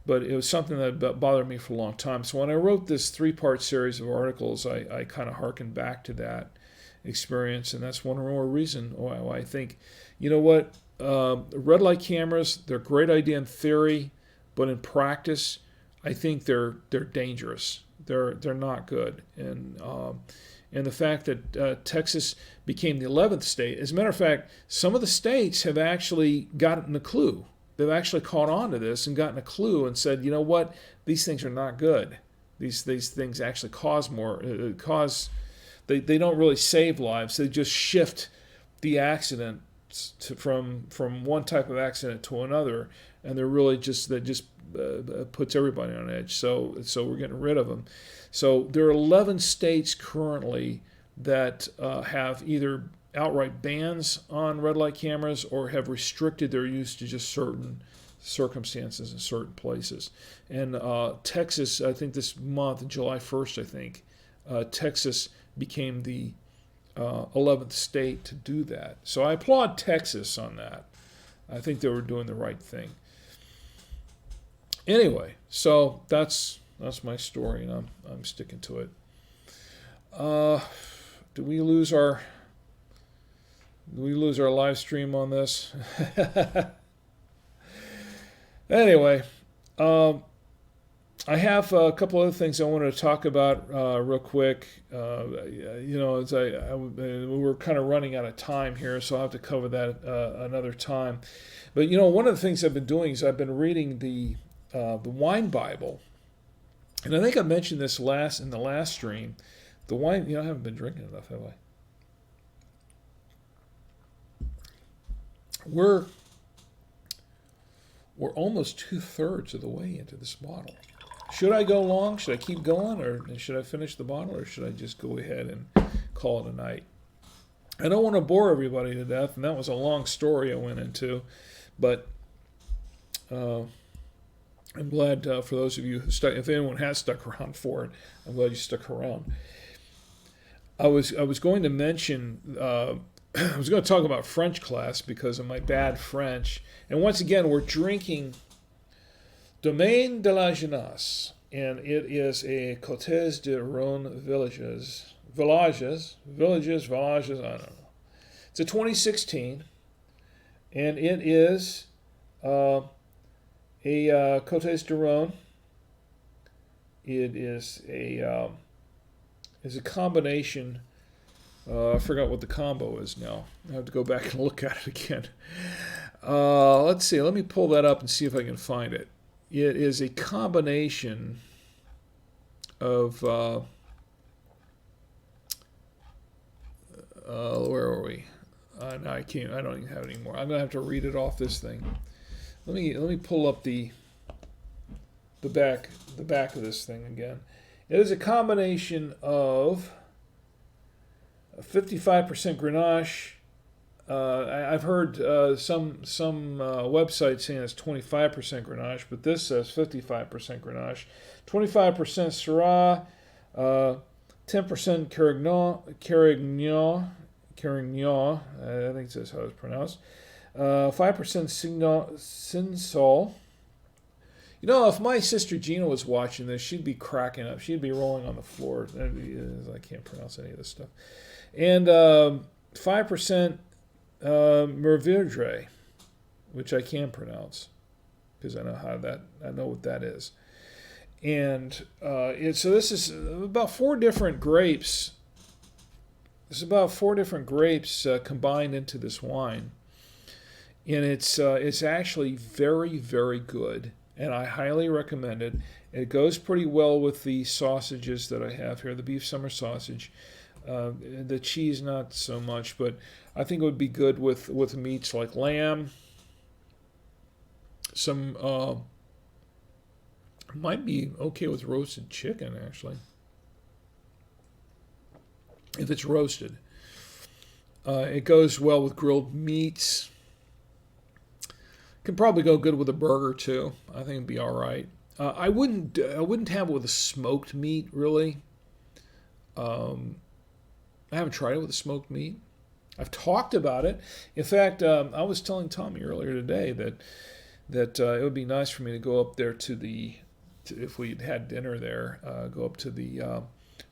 but it was something that bothered me for a long time. So when I wrote this 3-part series of articles, I kind of harkened back to that experience, and that's one more reason why I think, you know what, red light cameras, they're a great idea in theory, but in practice, I think they're dangerous. They're not good, and the fact that Texas became the 11th state. As a matter of fact, some of the states have actually gotten a clue. They've actually caught on to this and gotten a clue and said, you know what, these things are not good. These things actually cause more, they don't really save lives. They just shift the accident from one type of accident to another, and they're really just puts everybody on edge. So we're getting rid of them. So there are 11 states currently that have either outright bans on red light cameras or have restricted their use to just certain circumstances in certain places. And Texas, I think this month, July 1st, I think, Texas became the 11th state to do that. So I applaud Texas on that. I think they were doing the right thing. Anyway, so that's my story, and I'm sticking to it. Do we lose our live stream on this? Anyway, I have a couple other things I wanted to talk about real quick. As we're kind of running out of time here, so I'll have to cover that another time. But one of the things I've been doing is I've been reading the Wine Bible, and I think I mentioned this in the last stream. The wine, I haven't been drinking enough, have I? We're almost 2/3 of the way into this bottle. Should I go long? Should I keep going, or should I finish the bottle, or should I just go ahead and call it a night? I don't want to bore everybody to death, and that was a long story I went into, but I'm glad for those of you who stuck. If anyone has stuck around for it, I'm glad you stuck around. I was going to mention. I was going to talk about French class because of my bad French. And once again, we're drinking Domaine de la Jeunesse, and it is a Cotes Du Rhone villages, I don't know. It's a 2016, and it is a Cotes Du Rhone. It is a combination. I forgot what the combo is now. I have to go back and look at it again. Let's see. Let me pull that up and see if I can find it. It is a combination of where are we? No, I can't. I don't even have it anymore. I'm gonna have to read it off this thing. Let me pull up the back of this thing again. It is a combination of 55% Grenache. I've heard some websites saying it's 25% Grenache, but this says 55% Grenache, 25% Syrah, 10% Carignan. I think that's how it's pronounced. 5% Sinsol. If my sister Gina was watching this, she'd be cracking up. She'd be rolling on the floor. I can't pronounce any of this stuff. And 5% Mervidre, which I can pronounce because I know what that is. And so this is about 4 different grapes. There's about 4 different grapes combined into this wine, and it's actually very, very good. And I highly recommend it. It goes pretty well with the sausages that I have here, the beef summer sausage. The cheese, not so much, but I think it would be good with meats like lamb. Some might be okay with roasted chicken, actually, if it's roasted. It goes well with grilled meats. Can probably go good with a burger too. I think it'd be all right. I wouldn't have it with a smoked meat really. I haven't tried it with a smoked meat. I've talked about it. In fact, I was telling Tommy earlier today that that it would be nice for me to go up there if we had dinner there, go up to the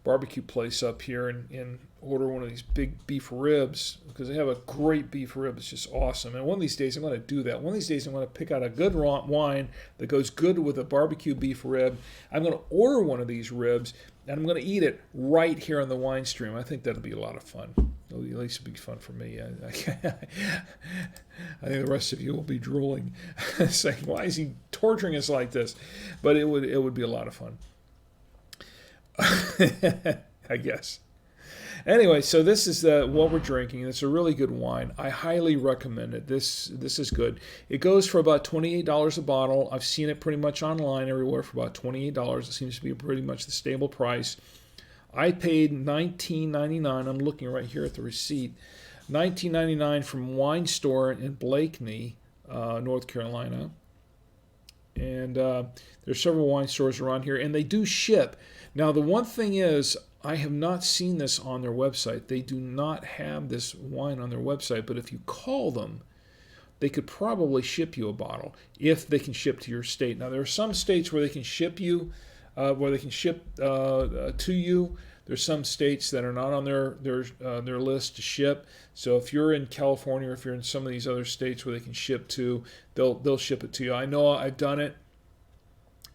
barbecue place up here and order one of these big beef ribs, because they have a great beef rib. It's just awesome. And one of these days I'm going to do that. One of these days I'm going to pick out a good wine that goes good with a barbecue beef rib. I'm going to order one of these ribs and I'm going to eat it right here on the wine stream. I think that'll be a lot of fun. At least it'll be fun for me. I think the rest of you will be drooling, saying, "Why is he torturing us like this?" But it would be a lot of fun. I guess. Anyway, so this is what we're drinking. It's a really good wine. I highly recommend it. This is good. It goes for about $28 a bottle. I've seen it pretty much online everywhere for about $28. It seems to be pretty much the stable price. I paid $19.99. I'm looking right here at the receipt. $19.99 from Wine Store in Blakeney, North Carolina. And there's several wine stores around here, and they do ship. Now, the one thing is, I have not seen this on their website. They do not have this wine on their website, but if you call them, they could probably ship you a bottle if they can ship to your state. Now, there are some states where they can ship you, to you. There's some states that are not on their list to ship. So if you're in California or if you're in some of these other states where they can ship to, they'll ship it to you. I know I've done it,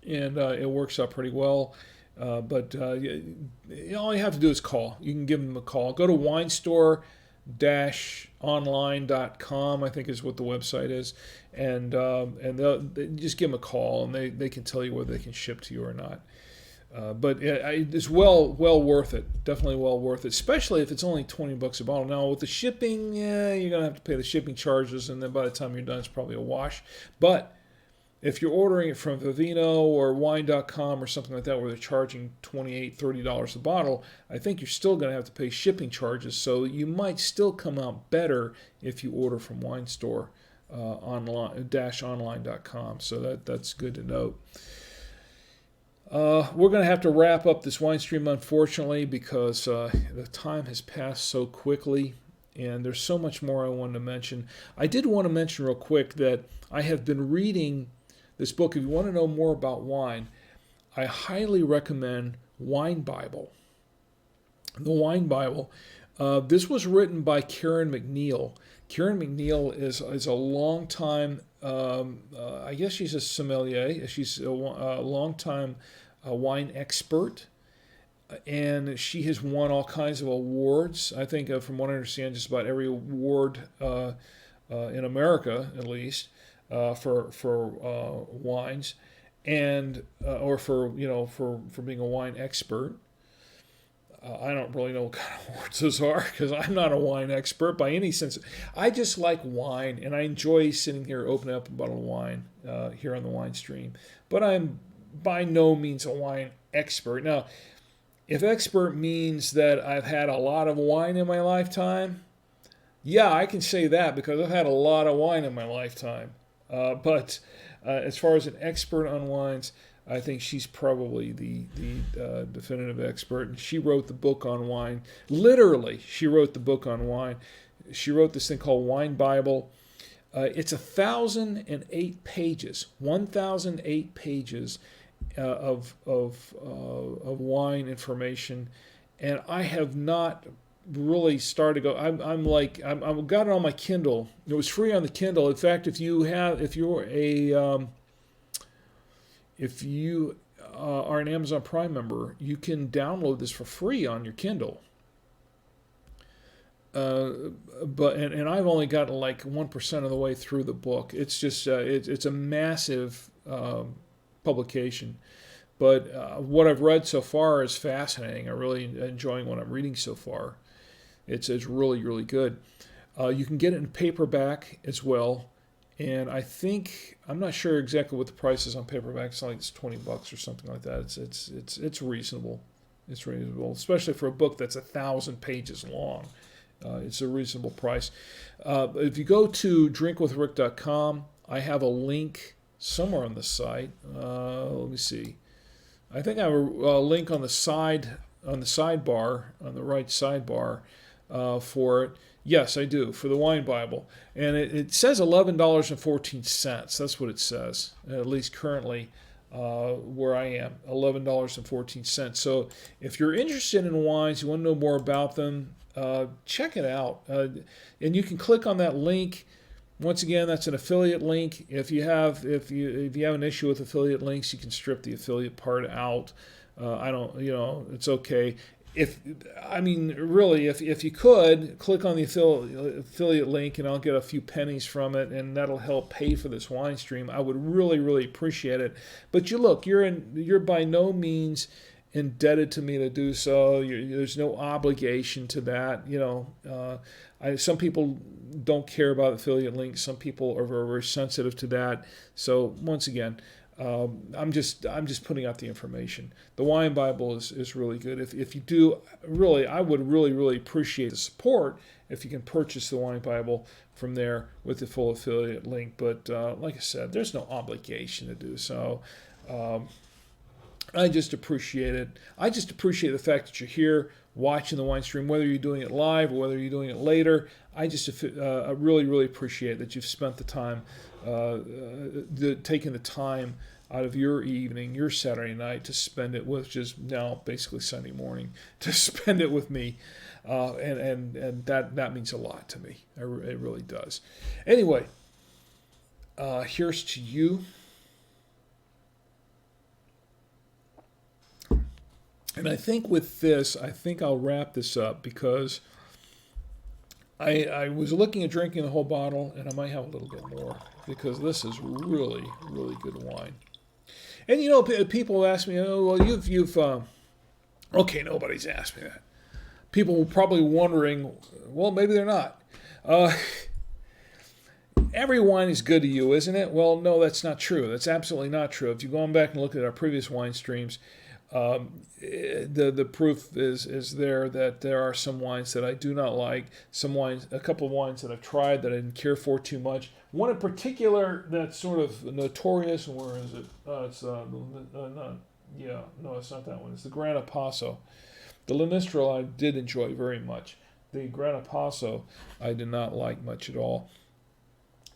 and it works out pretty well. But all you have to do is call. You can give them a call. Go to winestore-online.com, I think is what the website is, and they'll just give them a call, and they can tell you whether they can ship to you or not. But it's well worth it. Definitely well worth it, especially if it's only $20 a bottle. Now with the shipping, you're gonna have to pay the shipping charges, and then by the time you're done, it's probably a wash. But if you're ordering it from Vivino or Wine.com or something like that, where they're charging $28, $30 a bottle, I think you're still going to have to pay shipping charges. So you might still come out better if you order from Wine Store online-online.com. So that's good to note. We're going to have to wrap up this wine stream, unfortunately, because the time has passed so quickly, and there's so much more I wanted to mention. I did want to mention real quick that I have been reading this book. If you want to know more about wine, I highly recommend Wine Bible. The Wine Bible. This was written by Karen McNeil. Karen McNeil is a long time, I guess she's a sommelier. She's a long time wine expert, and she has won all kinds of awards. I think, from what I understand, just about every award in America, at least. For wines, and or for being a wine expert. I don't really know what kind of awards those are, because I'm not a wine expert by any sense. I just like wine, and I enjoy sitting here opening up a bottle of wine here on the wine stream. But I'm by no means a wine expert. Now, if expert means that I've had a lot of wine in my lifetime, yeah, I can say that, because I've had a lot of wine in my lifetime. But as far as an expert on wines, I think she's probably the definitive expert. And she wrote the book on wine. Literally, she wrote the book on wine. She wrote this thing called Wine Bible. It's 1,008 pages. 1,008 pages of wine information, and I have not really started to go. I've got it on my Kindle. It was free on the Kindle. In fact, if you are an Amazon Prime member, you can download this for free on your Kindle. But I've only gotten like 1% of the way through the book. It's just it's a massive publication. But what I've read so far is fascinating. I'm really enjoying what I'm reading so far. It's really, really good. You can get it in paperback as well. And I think, I'm not sure exactly what the price is on paperback. It's like it's $20 or something like that. It's reasonable. It's reasonable, especially for a book that's 1,000 pages long. It's a reasonable price. If you go to drinkwithrick.com, I have a link somewhere on the site. Let me see. I think I have a link on the sidebar, on the right sidebar, for it. Yes, I do, for the Wine Bible. And it says $11.14. That's what it says, at least currently where I am, $11.14. So if you're interested in wines, you want to know more about them, check it out. And you can click on that link. Once again, that's an affiliate link. If you have an issue with affiliate links, you can strip the affiliate part out. I don't, it's okay. Really, if you could click on the affiliate link, and I'll get a few pennies from it, and that'll help pay for this wine stream, I would really, really appreciate it. But you're by no means indebted to me to do so. There's no obligation to that. Some people don't care about affiliate links. Some people are very, very sensitive to that. So once again, I'm just putting out the information. The Wine Bible is really good. If you do, really, I would really, really appreciate the support if you can purchase the Wine Bible from there with the full affiliate link. But like I said, there's no obligation to do so. I just appreciate it. I just appreciate the fact that you're here watching the wine stream, whether you're doing it live or whether you're doing it later. I just really, really appreciate that you've spent the time, taking the time out of your evening, your Saturday night, to spend it with, which is now basically Sunday morning, to spend it with me. And that means a lot to me. It really does. Anyway, here's to you. And I think with this, I'll wrap this up, because I was looking at drinking the whole bottle, and I might have a little bit more, because this is really, really good wine. And people ask me, oh, well, you've okay, nobody's asked me that. People were probably wondering, well, maybe they're not. Every wine is good to you, isn't it? Well, no, that's not true. That's absolutely not true. If you've gone back and looked at our previous wine streams, the proof is there that there are some wines that I do not like. A couple of wines that I've tried that I didn't care for too much. One in particular that's sort of notorious. Where is it? It's not that one. It's the Grana Paso. The Linistrel I did enjoy very much. The Grana Paso I did not like much at all.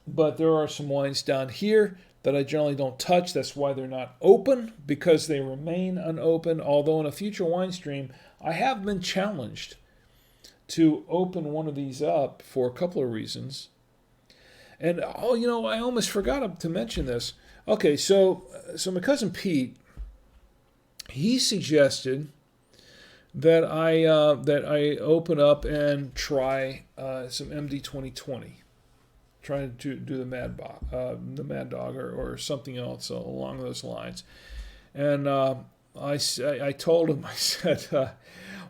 But there are some wines down here that I generally don't touch. That's why they're not open, because they remain unopened. Although in a future wine stream, I have been challenged to open one of these up for a couple of reasons. And I almost forgot to mention this. Okay, so my cousin Pete, he suggested that I open up and try some MD 2020. Trying to do the Mad Dog or something else along those lines. And I told him, I said,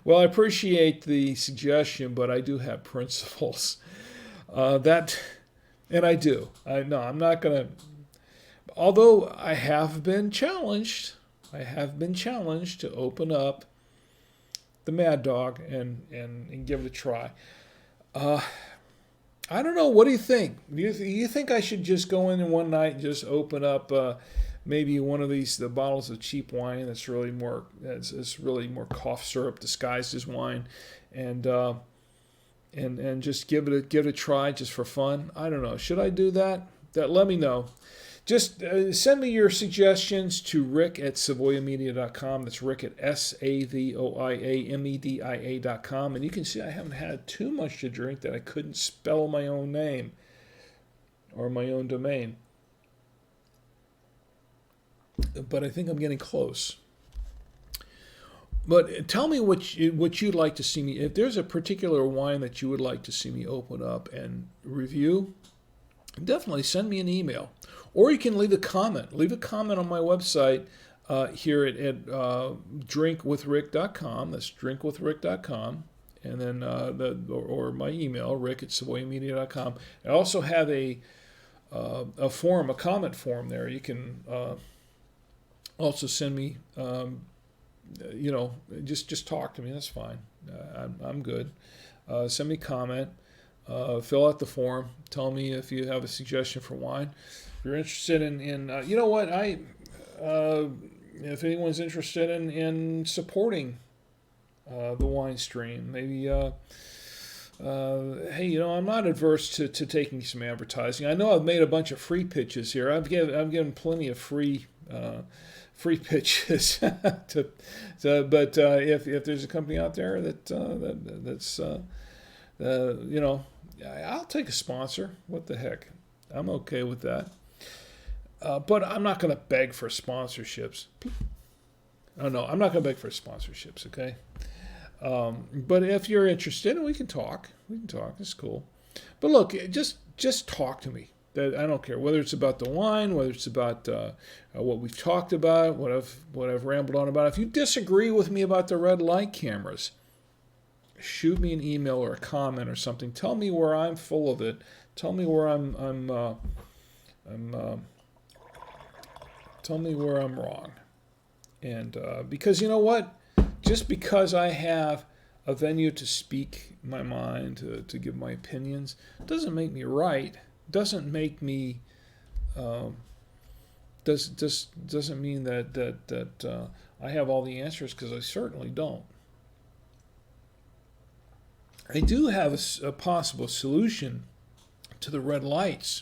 well, I appreciate the suggestion, but I do have principles. And I do. I'm not going to, although I have been challenged to open up the Mad Dog and give it a try. I don't know. What do you think? Do you think I should just go in one night and just open up maybe one of the bottles of cheap wine that's really more cough syrup disguised as wine, and just give it a try just for fun? I don't know. Should I do that? Let me know. Just send me your suggestions to rick@savoyamedia.com. That's Rick at SAVOIAMEDIA.com. And you can see I haven't had too much to drink that I couldn't spell my own name or my own domain. But I think I'm getting close. But tell me what you'd like to see me. If there's a particular wine that you would like to see me open up and review, definitely send me an email. Or you can leave a comment. Leave a comment on my website here at drinkwithrick.com. That's drinkwithrick.com. And then or my email, rick@savoyamedia.com. I also have a form, a comment form there. You can also send me, just talk to me. That's fine. I'm good. Send me a comment. Fill out the form. Tell me if you have a suggestion for wine. If you're interested in if anyone's interested in supporting the wine stream, maybe hey, I'm not adverse to taking some advertising. I know I've made a bunch of free pitches here. I've given plenty of free pitches but if there's a company out there that's I'll take a sponsor. What the heck? I'm okay with that. But I'm not going to beg for sponsorships. Oh no, I'm not going to beg for sponsorships. Okay. But if you're interested, we can talk. We can talk. It's cool. But look, just talk to me. I don't care whether it's about the wine, whether it's about what we've talked about, what I've rambled on about. If you disagree with me about the red light cameras, shoot me an email or a comment or something. Tell me where I'm full of it. Tell me where tell me where I'm wrong. And because you know what, just because I have a venue to speak my mind, to give my opinions, doesn't make me right. Doesn't make me doesn't mean that I have all the answers, because I certainly don't. I do have a possible solution to the red lights,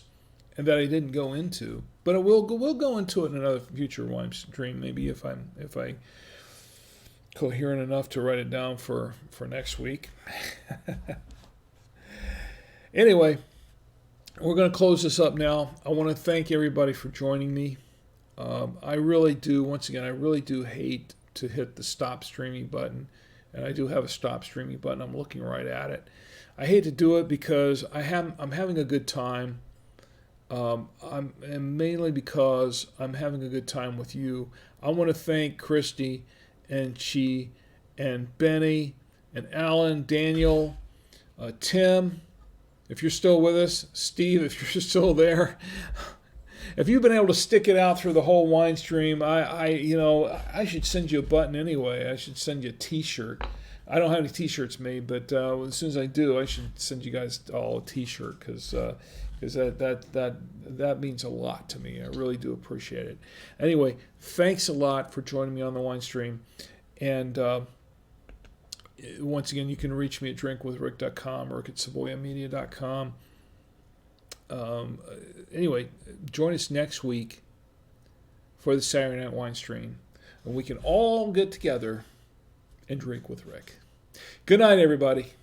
and that I didn't go into, but we'll go into it in another future wine stream, maybe if I coherent enough to write it down for next week. Anyway, we're going to close this up now. I want to thank everybody for joining me. I really do. Once again, I really do hate to hit the stop streaming button. And I do have a stop streaming button. I'm looking right at it. I hate to do it because I'm having a good time. And mainly because I'm having a good time with you. I want to thank Christy and Chi and Benny and Alan, Daniel, Tim, if you're still with us, Steve, if you're still there. If you've been able to stick it out through the whole wine stream, I should send you a button anyway. I should send you a T-shirt. I don't have any T-shirts made, but as soon as I do, I should send you guys all a T-shirt because that means a lot to me. I really do appreciate it. Anyway, thanks a lot for joining me on the wine stream, and once again, you can reach me at drinkwithrick.com or at savoyamedia.com. Anyway, join us next week for the Saturday Night Wine Stream, and we can all get together and drink with Rick. Good night, everybody.